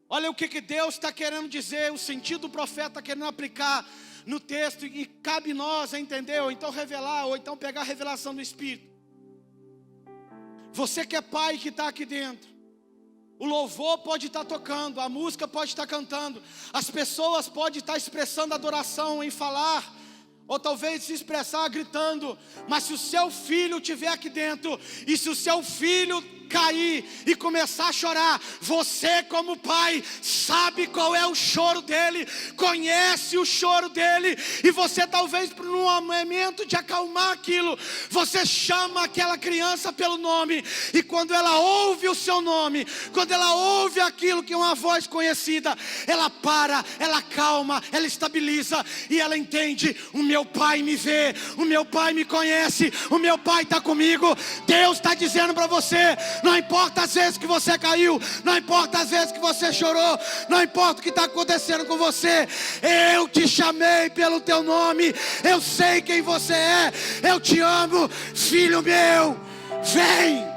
Olha o que Deus está querendo dizer, o sentido do profeta está querendo aplicar no texto, e cabe nós a entender, ou então revelar, ou então pegar a revelação do Espírito. Você que é pai que está aqui dentro, o louvor pode estar tocando, a música pode estar cantando, as pessoas podem estar expressando adoração em falar, ou talvez se expressar gritando, mas se o seu filho estiver aqui dentro, e se o seu filho cair e começar a chorar, você como pai sabe qual é o choro dele, conhece o choro dele, e você talvez por um momento de acalmar aquilo, você chama aquela criança pelo nome, e quando ela ouve o seu nome, quando ela ouve aquilo que é uma voz conhecida, ela para, ela calma, ela estabiliza, e ela entende: o meu pai me vê, o meu pai me conhece, o meu pai está comigo. Deus está dizendo para você: não importa as vezes que você caiu, não importa as vezes que você chorou, não importa o que está acontecendo com você, eu te chamei pelo teu nome, eu sei quem você é, eu te amo, filho meu, vem.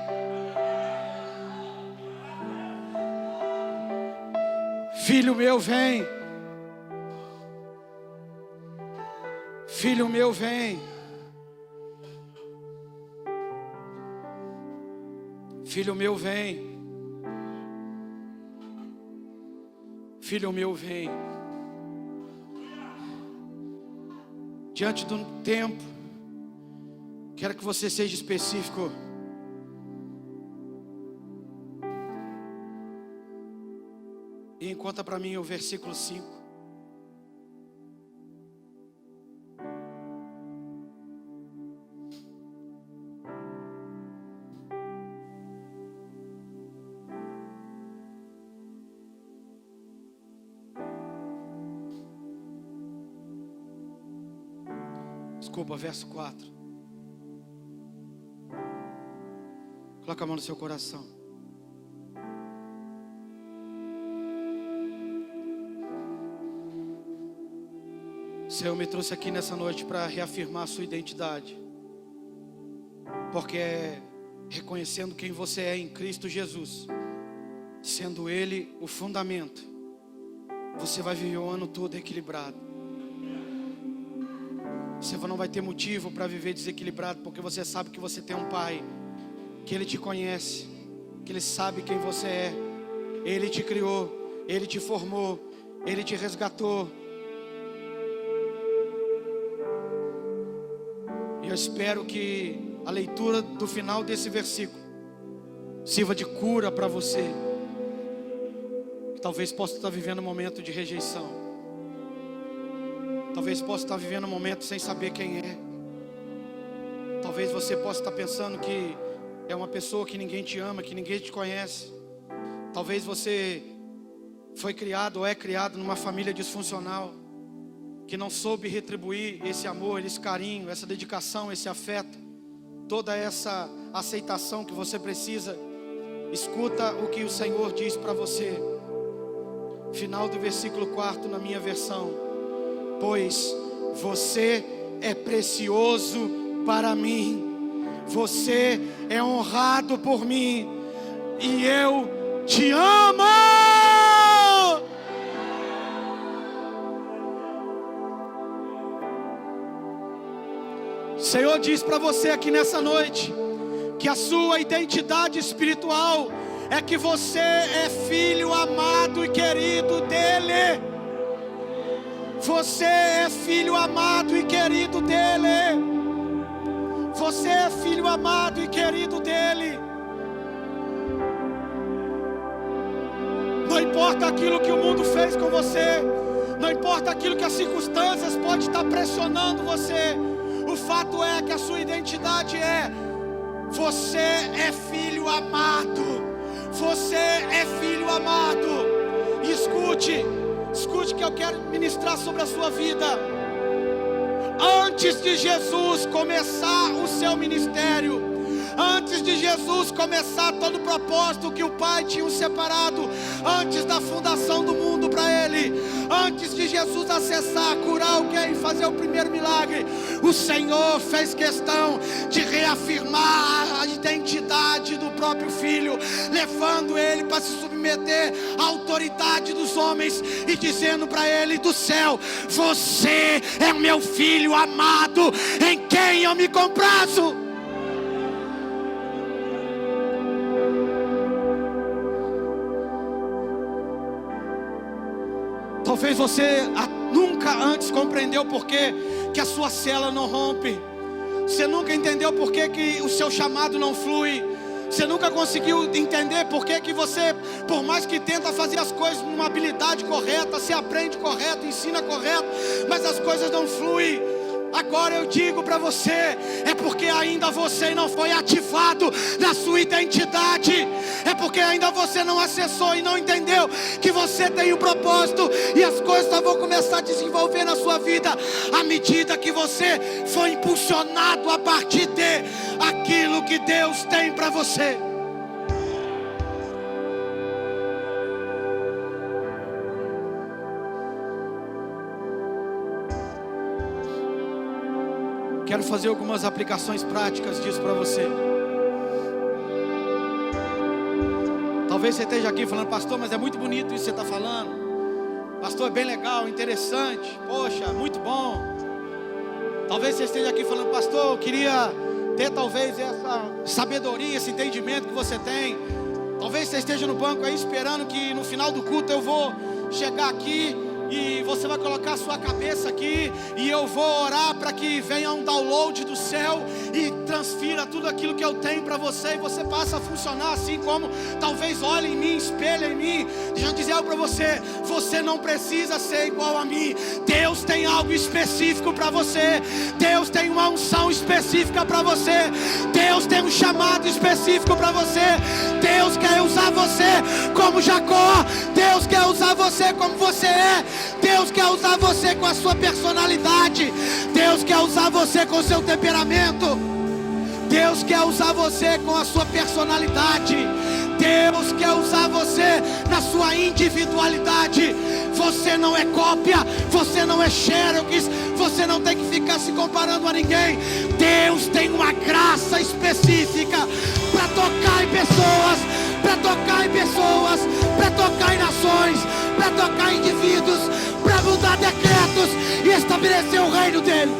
Filho meu, vem. Filho meu, vem. Filho meu, vem. Filho meu, vem. Diante do tempo, quero que você seja específico. E encontra para mim o versículo 5. Desculpa, verso 4. Coloca a mão no seu coração. O Senhor me trouxe aqui nessa noite para reafirmar a sua identidade, porque é reconhecendo quem você é em Cristo Jesus, sendo Ele o fundamento, você vai viver o ano todo equilibrado. Você não vai ter motivo para viver desequilibrado, porque você sabe que você tem um pai, que Ele te conhece, que Ele sabe quem você é, Ele te criou, Ele te formou, Ele te resgatou. E eu espero que a leitura do final desse versículo sirva de cura para você, que talvez possa estar vivendo um momento de rejeição. Talvez possa estar vivendo um momento sem saber quem é. Talvez você possa estar pensando que é uma pessoa que ninguém te ama, que ninguém te conhece. Talvez você foi criado ou é criado numa família disfuncional, que não soube retribuir esse amor, esse carinho, essa dedicação, esse afeto, toda essa aceitação que você precisa. Escuta o que o Senhor diz para você. Final do versículo 4 na minha versão. Pois você é precioso para mim, você é honrado por mim, e eu te amo. O Senhor diz para você aqui nessa noite, que a sua identidade espiritual é que você é filho amado e querido dEle. Você é filho amado e querido dEle. Você é filho amado e querido dEle. Não importa aquilo que o mundo fez com você, não importa aquilo que as circunstâncias podem estar pressionando você, O fato é que a sua identidade é: você é filho amado. Você é filho amado. E escute que eu quero ministrar sobre a sua vida. Antes de Jesus começar o seu ministério, antes de Jesus começar todo o propósito que o Pai tinha separado antes da fundação do mundo para Ele, antes de Jesus acessar, curar alguém, fazer o primeiro milagre, o Senhor fez questão de reafirmar a identidade do próprio Filho, levando Ele para se submeter à autoridade dos homens e dizendo para Ele do céu: você é meu Filho amado, em quem eu me comprazo. Talvez você nunca antes compreendeu por que a sua cela não rompe. Você nunca entendeu por que o seu chamado não flui. Você nunca conseguiu entender por que você, por mais que tenta fazer as coisas numa habilidade correta, se aprende correto, ensina correto, mas as coisas não fluem. Agora eu digo para você, é porque ainda você não foi ativado na sua identidade. É porque ainda você não acessou e não entendeu que você tem um propósito, e as coisas só vão começar a desenvolver na sua vida à medida que você for impulsionado a partir de aquilo que Deus tem para você. Quero fazer algumas aplicações práticas disso para você. Talvez você esteja aqui falando: pastor, mas é muito bonito isso que você está falando. Pastor, é bem legal, interessante. Poxa, muito bom. Talvez você esteja aqui falando: pastor, eu queria ter talvez essa sabedoria, esse entendimento que você tem. Talvez você esteja no banco aí esperando que no final do culto eu vou chegar aqui e você vai colocar a sua cabeça aqui, e eu vou orar para que venha um download do céu e transfira tudo aquilo que eu tenho para você, e você passa a funcionar assim como talvez olhe em mim, espelhe em mim. Deixa eu dizer algo para você: você não precisa ser igual a mim. Deus tem algo específico para você. Deus tem uma unção específica para você. Deus tem um chamado específico para você. Deus quer usar você como Jacó. Deus quer usar você como você é. Deus quer usar você com a sua personalidade. Deus quer usar você com o seu temperamento. Deus quer usar você com a sua personalidade. Deus quer usar você na sua individualidade. Você não é cópia, você não é xerox, você não tem que ficar se comparando a ninguém. Deus tem uma graça específica para tocar em pessoas, para tocar em pessoas, para tocar em nações, para tocar em indivíduos, para mudar decretos e estabelecer o reino dele.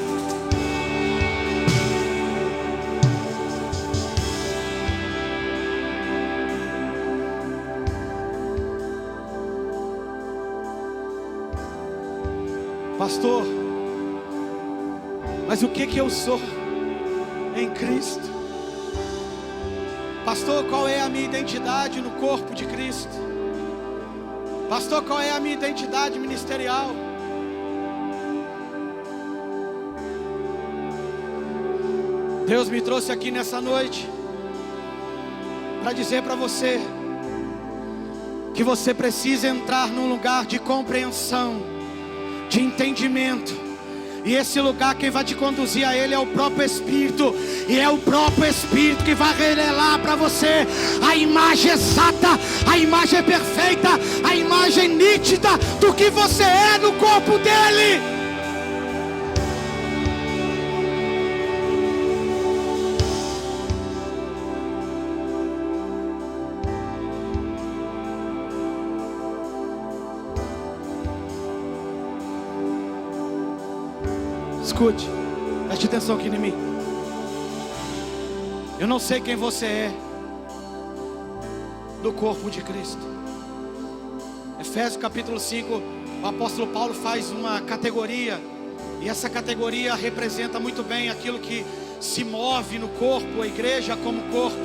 Pastor, mas o que eu sou em Cristo? Pastor, qual é a minha identidade no corpo de Cristo? Pastor, qual é a minha identidade ministerial? Deus me trouxe aqui nessa noite para dizer para você que você precisa entrar num lugar de compreensão, de entendimento, e esse lugar quem vai te conduzir a Ele é o próprio Espírito, e é o próprio Espírito que vai revelar para você a imagem exata, a imagem perfeita, a imagem nítida do que você é no corpo dEle. Escute, preste atenção aqui em mim. Eu não sei quem você é no corpo de Cristo. Efésios capítulo 5, o apóstolo Paulo faz uma categoria, e essa categoria representa muito bem aquilo que se move no corpo, a igreja como corpo.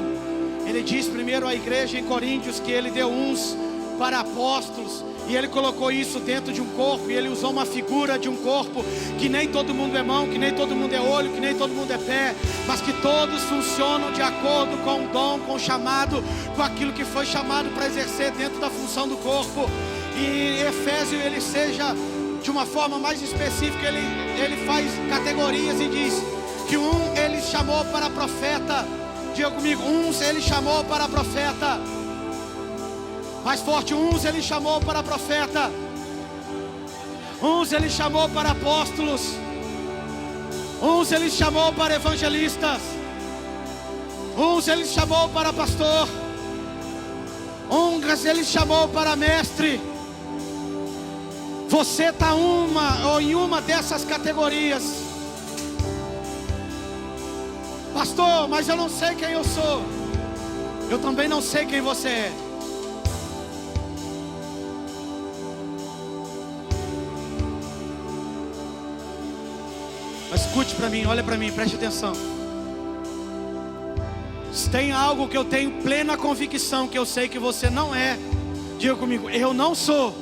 Ele diz primeiro à igreja em Coríntios que ele deu uns para apóstolos, E Ele colocou isso dentro de um corpo, e Ele usou uma figura de um corpo, que nem todo mundo é mão, que nem todo mundo é olho, que nem todo mundo é pé, mas que todos funcionam de acordo com o dom, com o chamado, com aquilo que foi chamado para exercer dentro da função do corpo. E Efésio, ele seja de uma forma mais específica, ele faz categorias e diz que ele chamou para profeta. Diga comigo, uns ele chamou para profeta. Mais forte, uns ele chamou para profeta. Uns ele chamou para apóstolos. Uns ele chamou para evangelistas. Uns ele chamou para pastor. Uns ele chamou para mestre. Você está em uma dessas categorias. Pastor, mas eu não sei quem eu sou. Eu também não sei quem você é. Mas escute para mim, olha para mim, preste atenção. Se tem algo que eu tenho plena convicção que eu sei que você não é, diga comigo, eu não sou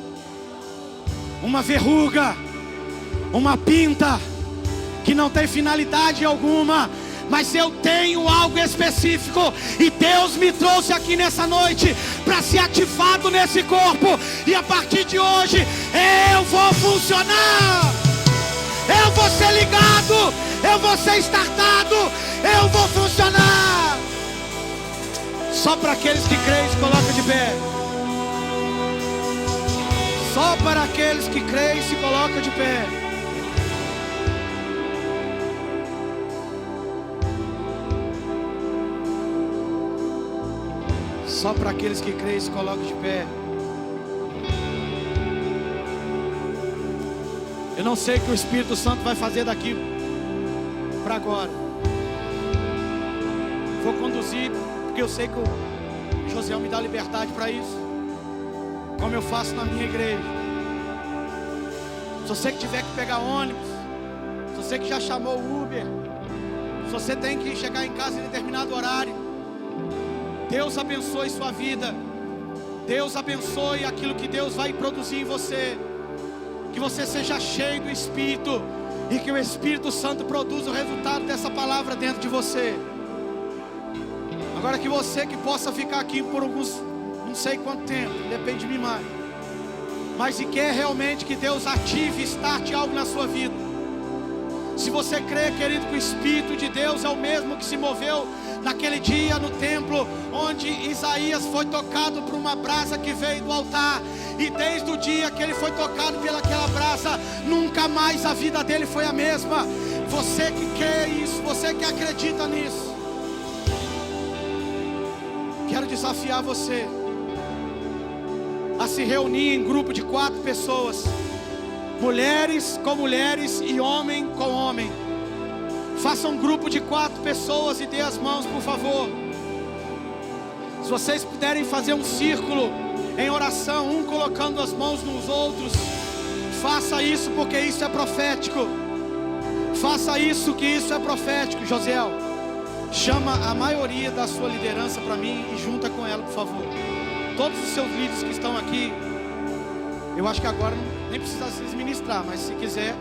uma verruga, uma pinta que não tem finalidade alguma, mas eu tenho algo específico, e Deus me trouxe aqui nessa noite para ser ativado nesse corpo, e a partir de hoje eu vou funcionar, eu vou ser ligado, eu vou ser startado, eu vou funcionar. Só para aqueles que creem, se coloca de pé. Só para aqueles que creem, se coloca de pé. Só para aqueles que creem, se coloca de pé. Eu não sei o que o Espírito Santo vai fazer daqui para agora. Vou conduzir, porque eu sei que o José me dá liberdade para isso, como eu faço na minha igreja. Se você que tiver que pegar ônibus, se você que já chamou o Uber, se você tem que chegar em casa em determinado horário, Deus abençoe sua vida. Deus abençoe aquilo que Deus vai produzir em você. Que você seja cheio do Espírito, e que o Espírito Santo produza o resultado dessa palavra dentro de você. Agora, que você que possa ficar aqui por alguns, não sei quanto tempo, depende de mim mais, mas se quer realmente que Deus ative, starte algo na sua vida. Se você crê, querido, que o Espírito de Deus é o mesmo que se moveu naquele dia no templo, onde Isaías foi tocado por uma brasa que veio do altar, e desde o dia que ele foi tocado pelaquela brasa, nunca mais a vida dele foi a mesma. Você que quer isso, você que acredita nisso, quero desafiar você a se reunir em grupo de 4 pessoas, mulheres com mulheres e homem com homem. Faça um grupo de 4 pessoas e dê as mãos, por favor. Se vocês puderem fazer um círculo em oração, um colocando as mãos nos outros, faça isso, porque isso é profético. Faça isso, que isso é profético. Josiel, chama a maioria da sua liderança para mim e junta com ela, por favor. Todos os seus líderes que estão aqui, eu acho que agora nem precisa se ministrar, mas se quiser,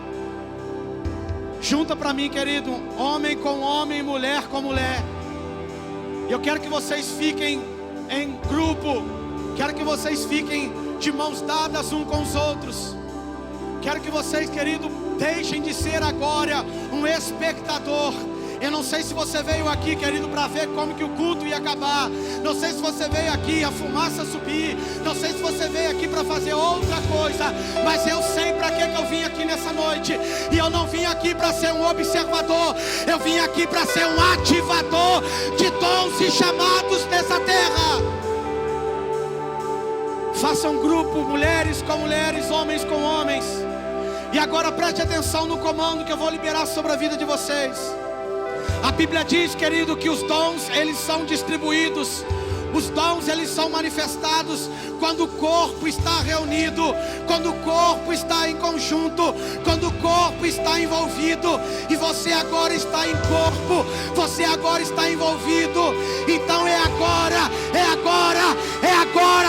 junta para mim, querido, homem com homem, mulher com mulher. Eu quero que vocês fiquem em grupo, quero que vocês fiquem de mãos dadas um com os outros. Quero que vocês, querido, deixem de ser agora um espectador. Eu não sei se você veio aqui, querido, para ver como que o culto ia acabar. Não sei se você veio aqui a fumaça subir. Não sei se você veio aqui para fazer outra coisa. Mas eu sei para que eu vim aqui nessa noite. E eu não vim aqui para ser um observador. Eu vim aqui para ser um ativador de dons e chamados nessa terra. Faça um grupo, mulheres com mulheres, homens com homens. E agora preste atenção no comando que eu vou liberar sobre a vida de vocês. A Bíblia diz, querido, que os dons, eles são distribuídos. Os dons, eles são manifestados quando o corpo está reunido, quando o corpo está em conjunto, quando o corpo está envolvido. E você agora está em corpo, você agora está envolvido. Então é agora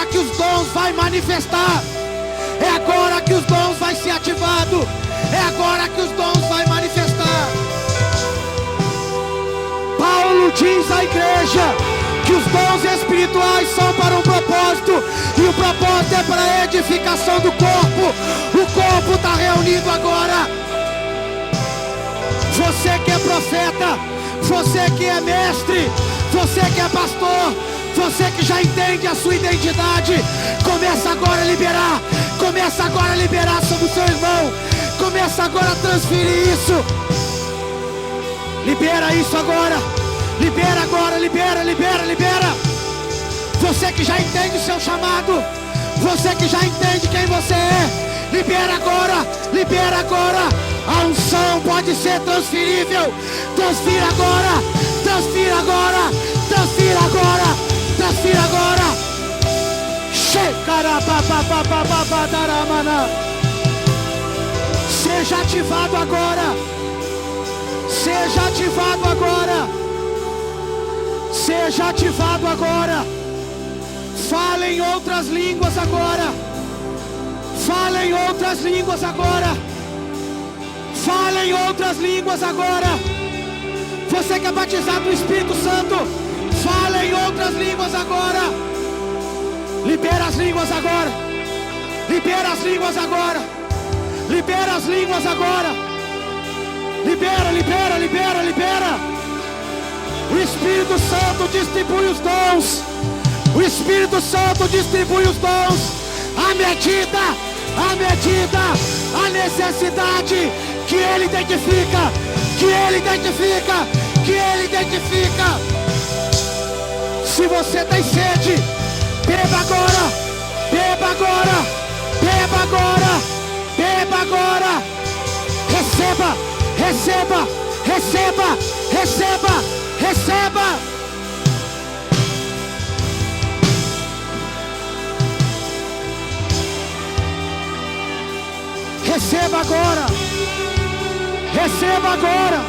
que os dons vai manifestar. É agora que os dons vai ser ativado. É agora que os dons vai manifestar. Paulo diz à igreja que os dons espirituais são para um propósito, e o propósito é para a edificação do corpo. O corpo está reunido agora. Você que é profeta, você que é mestre, você que é pastor, você que já entende a sua identidade, começa agora a liberar. Começa agora a liberar sobre o seu irmão. Começa agora a transferir isso. Libera isso agora. Libera agora, libera. Você que já entende o seu chamado, você que já entende quem você é, libera agora. A unção pode ser transferível. Transfira agora. Seja ativado agora. Seja ativado agora. Fala em outras línguas agora. Fala em outras línguas agora. Você que é batizado no Espírito Santo, fala em outras línguas agora. Libera as línguas agora. Libera. O Espírito Santo distribui os dons. À medida, a necessidade que Ele identifica. Se você tem sede, beba agora. Receba. Receba agora.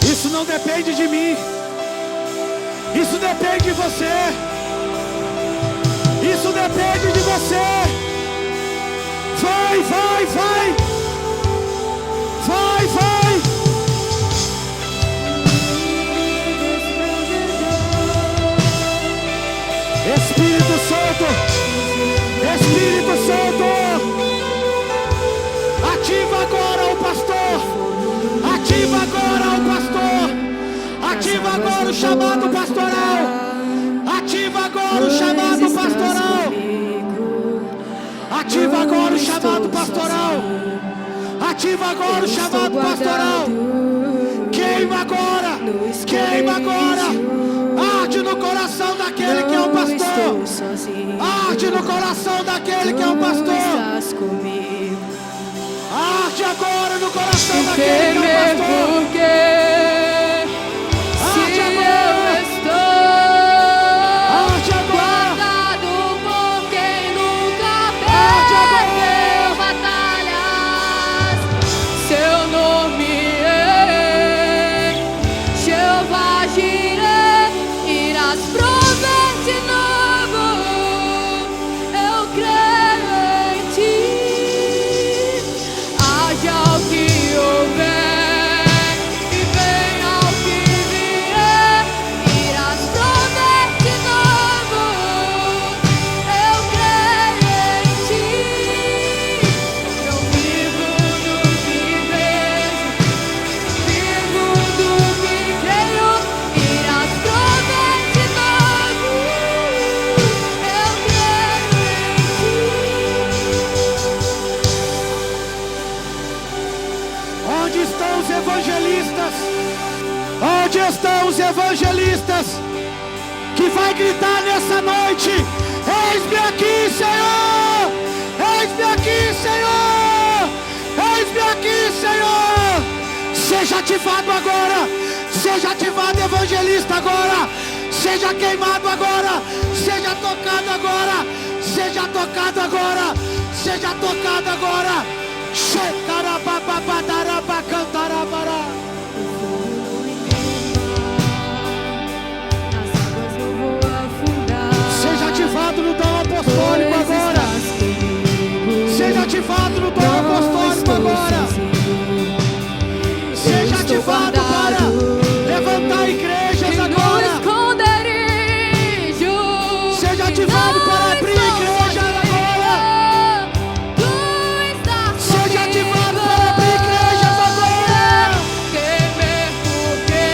Isso não depende de mim. Isso depende de você. Vai. Espírito Santo, ativa agora o pastor, ativa agora o chamado pastoral, ativa agora o chamado pastoral, queima agora, arde no coração daquele que é um pastor, arde agora no coração daquele que é um pastor. Onde estão os evangelistas que vai gritar nessa noite: eis-me aqui, Senhor! Eis-me aqui, Senhor! Eis-me aqui, Senhor! Seja ativado agora! Seja ativado, evangelista, agora! Seja queimado agora! Seja tocado agora! Seja tocado agora! Seja tocado agora! para igrejas e no agora. esconderijo. Seja ativado para abrir igrejas agora. Seja ativado para abrir igrejas agora. Temer porque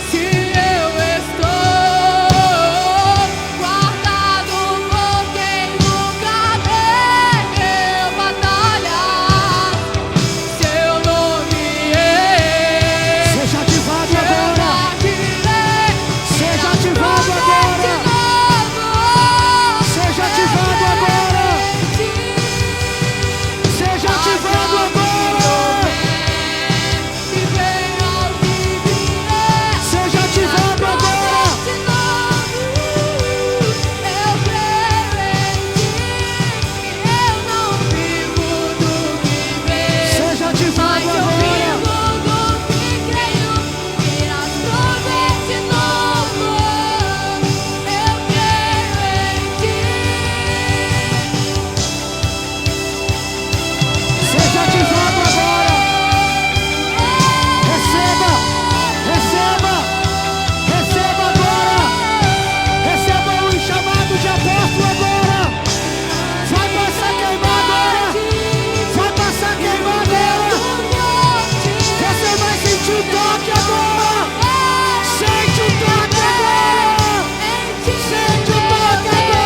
se eu estou guardado por quem nunca perdeu batalha, seu nome é. Seja ativado agora. Seja ativado agora. Seja ativado agora. Seja ativado agora. Seja ativado agora. Seja ativado agora. Seja ativado agora. Receba, receba, receba agora. Receba o chamado de apóstolo agora. Vai passar a queimar agora. Vai passar a queimar agora. Você vai sentir o toque agora. Sente o toque agora. Sente o toque agora.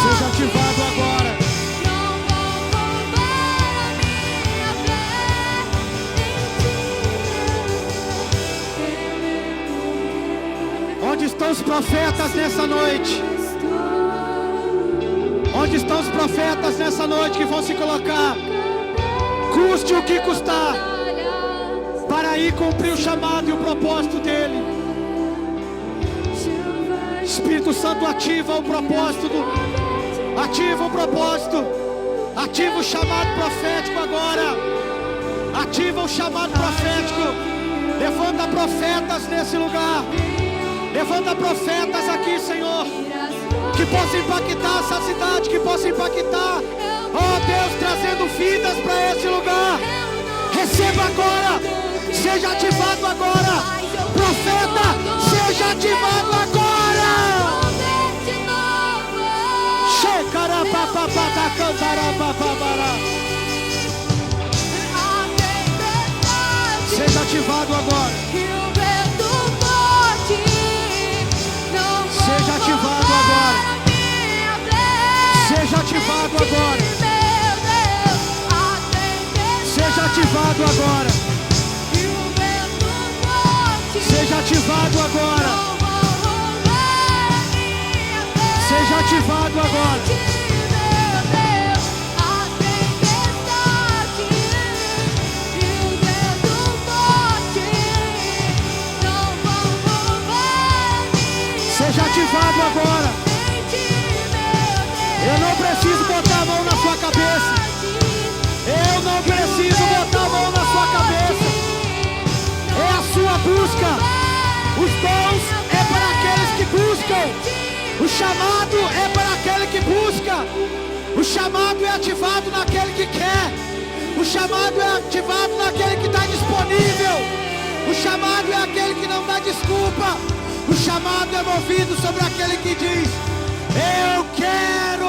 Seja ativado agora. Onde estão os profetas nessa noite? Onde estão os profetas nessa noite que vão se colocar, custe o que custar, para ir cumprir o chamado e o propósito dele? Espírito Santo, ativa o propósito, ativa o propósito, ativa o chamado profético agora, ativa o chamado profético. Levanta profetas nesse lugar, levanta profetas aqui, Senhor, que possa impactar essa cidade, que possa impactar, ó Deus, trazendo vidas para esse lugar. Receba agora, seja ativado agora, profeta, seja ativado agora. Seja ativado agora. Seja ativado agora. Seja ativado agora. Seja ativado agora. Seja ativado agora. Seja ativado agora. Seja ativado agora. Eu não preciso botar a mão na sua cabeça. Eu não preciso botar a mão na sua cabeça. É a sua busca. Os dons é para aqueles que buscam. O chamado é para aquele que busca. O chamado é ativado naquele que quer. O chamado é ativado naquele que está disponível. O chamado é aquele que não dá desculpa. O chamado é movido sobre aquele que diz: eu quero.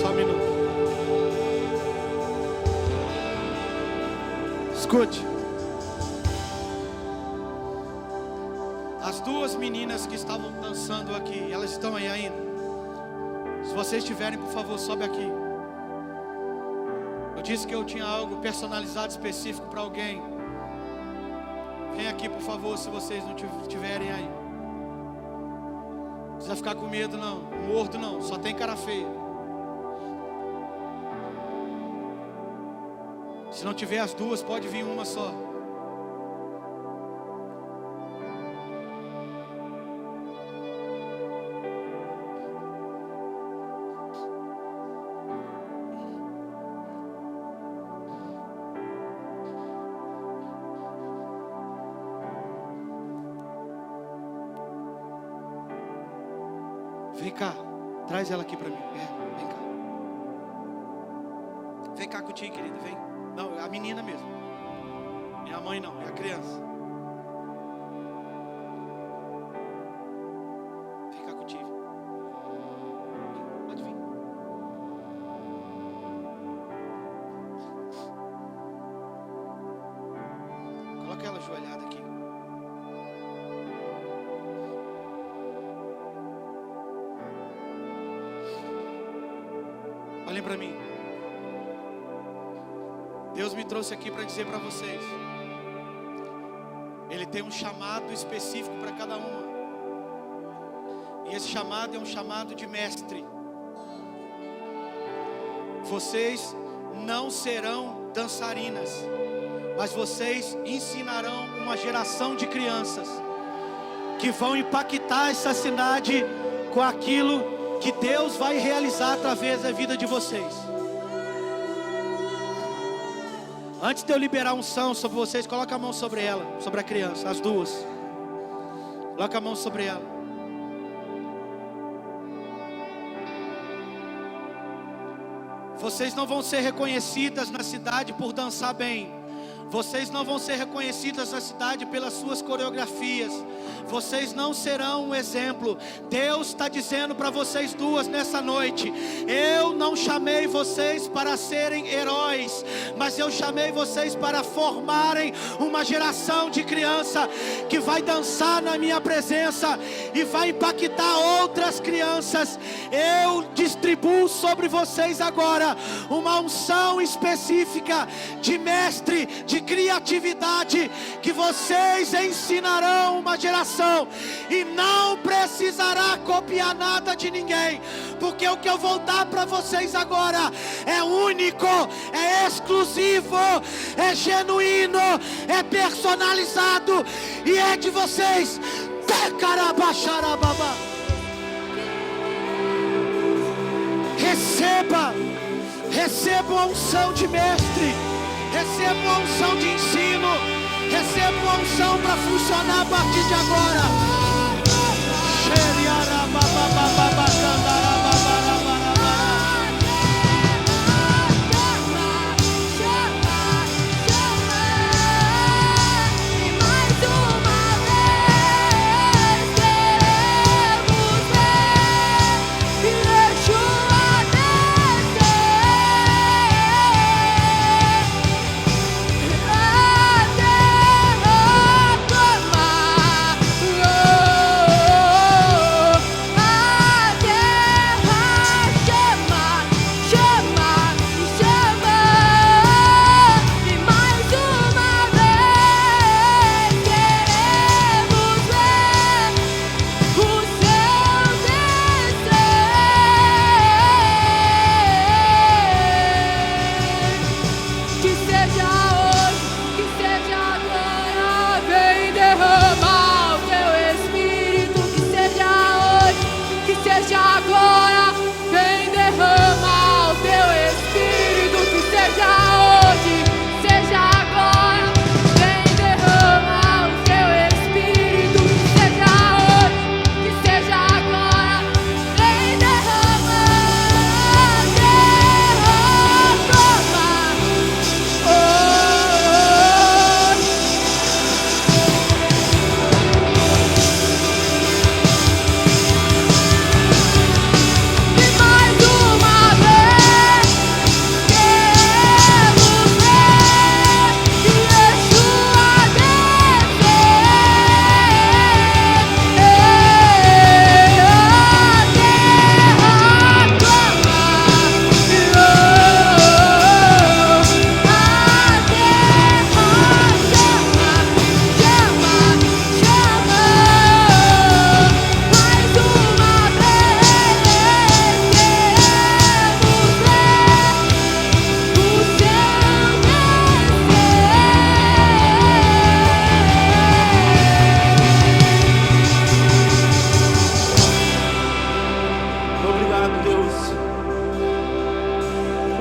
Só um minuto. Escute. As duas meninas que estavam dançando aqui, elas estão aí ainda? Se vocês estiverem, por favor, sobe aqui. Eu disse que eu tinha algo personalizado, específico para alguém. Vem aqui, por favor, se vocês não estiverem aí. Não precisa ficar com medo não, morto não, só tem cara feia. Se não tiver as duas, pode vir uma só. Vem cá, traz ela aqui para mim. Vem cá. Vem cá contigo, querida, vem. Não, a menina mesmo. É a mãe não, é a criança. Vem cá contigo. Pode vir. Coloca ela ajoelhada aqui. Olhem para mim. Deus me trouxe aqui para dizer para vocês: Ele tem um chamado específico para cada uma. E esse chamado é um chamado de mestre. Vocês não serão dançarinas, mas vocês ensinarão uma geração de crianças que vão impactar essa cidade com aquilo que Deus vai realizar através da vida de vocês. Antes de eu liberar unção sobre vocês, coloca a mão sobre ela, sobre a criança, as duas. Coloca a mão sobre ela. Vocês não vão ser reconhecidas na cidade por dançar bem. Vocês não vão ser reconhecidas na cidade pelas suas coreografias. Vocês não serão um exemplo. Deus está dizendo para vocês duas nessa noite: eu não chamei vocês para serem heróis, mas eu chamei vocês para formarem uma geração de criança que vai dançar na minha presença e vai impactar outras crianças. Eu distribuo sobre vocês agora uma unção específica de mestre, de criatividade, que vocês ensinarão uma geração e não precisará copiar nada de ninguém, porque o que eu vou dar para vocês agora é único, é exclusivo, é genuíno, é personalizado e é de vocês. Receba a unção de mestre, receba a unção de ensino, receba a unção para funcionar a partir de agora. Oh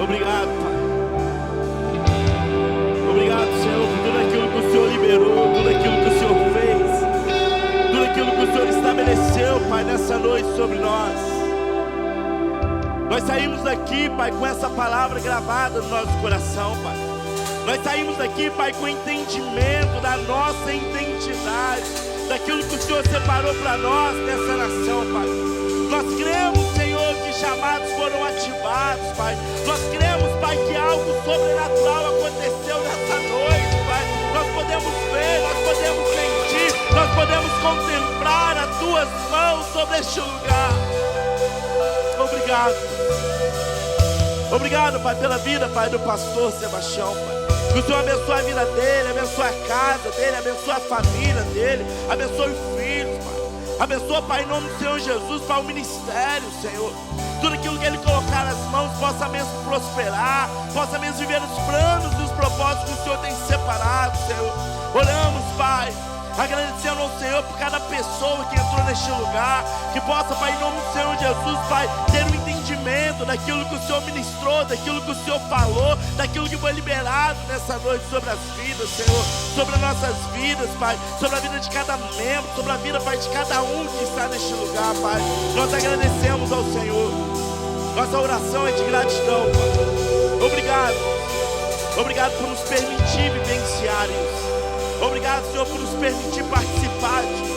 Obrigado, Pai. Obrigado, Senhor, por tudo aquilo que o Senhor liberou, tudo aquilo que o Senhor fez, tudo aquilo que o Senhor estabeleceu, Pai, nessa noite sobre nós. Nós saímos daqui, Pai, com essa palavra gravada no nosso coração, Pai. Nós saímos daqui, Pai, com entendimento da nossa identidade, daquilo que o Senhor separou para nós nessa nação, Pai. Nós cremos, Senhor, que chamados foram ativados, Pai. Nós cremos, Pai, que algo sobrenatural aconteceu nessa noite, Pai. Nós podemos ver, nós podemos sentir, nós podemos contemplar as Tuas mãos sobre este lugar. Obrigado. Obrigado, Pai, pela vida, Pai, do pastor Sebastião, Pai. Que o Senhor abençoe a vida dele, abençoe a casa dele, abençoe a família dele, abençoe os filhos, Pai. Abençoa, Pai, em nome do Senhor Jesus, para o ministério, Senhor. Tudo aquilo que Ele colocar nas mãos possa mesmo prosperar, possa mesmo viver os planos e os propósitos que o Senhor tem separado, Senhor. Oramos, Pai, agradecendo ao Senhor por cada pessoa que entrou neste lugar, que possa, Pai, em nome do Senhor Jesus, Pai, ter um entendimento daquilo que o Senhor ministrou, daquilo que o Senhor falou, daquilo que foi liberado nessa noite sobre as vidas, Senhor, sobre as nossas vidas, Pai, sobre a vida de cada membro, sobre a vida, Pai, de cada um que está neste lugar, Pai. Nós agradecemos ao Senhor. Nossa oração é de gratidão, Pai. Obrigado. Obrigado por nos permitir vivenciar isso. Obrigado, Senhor, por nos permitir participar disso.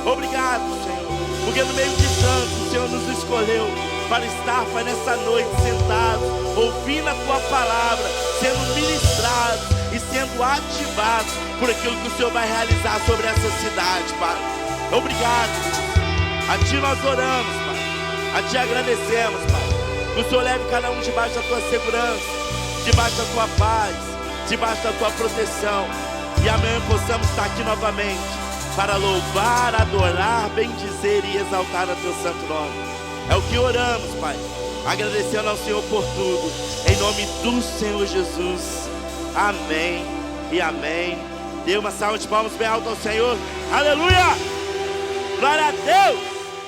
Obrigado, Senhor, porque no meio de tanto o Senhor nos escolheu para estar, Pai, nessa noite sentados, ouvindo a Tua palavra, sendo ministrados e sendo ativados por aquilo que o Senhor vai realizar sobre essa cidade, Pai. Obrigado. A Ti nós oramos, Pai. A Ti agradecemos, Pai. Que o Senhor leve cada um debaixo da Tua segurança, debaixo da Tua paz, debaixo da Tua proteção. E amanhã possamos estar aqui novamente para louvar, adorar, bendizer e exaltar o Teu santo nome. É o que oramos, Pai, agradecendo ao Senhor por tudo, em nome do Senhor Jesus. Amém e amém. Dê uma salva de palmas bem alta ao Senhor. Aleluia! Glória a Deus!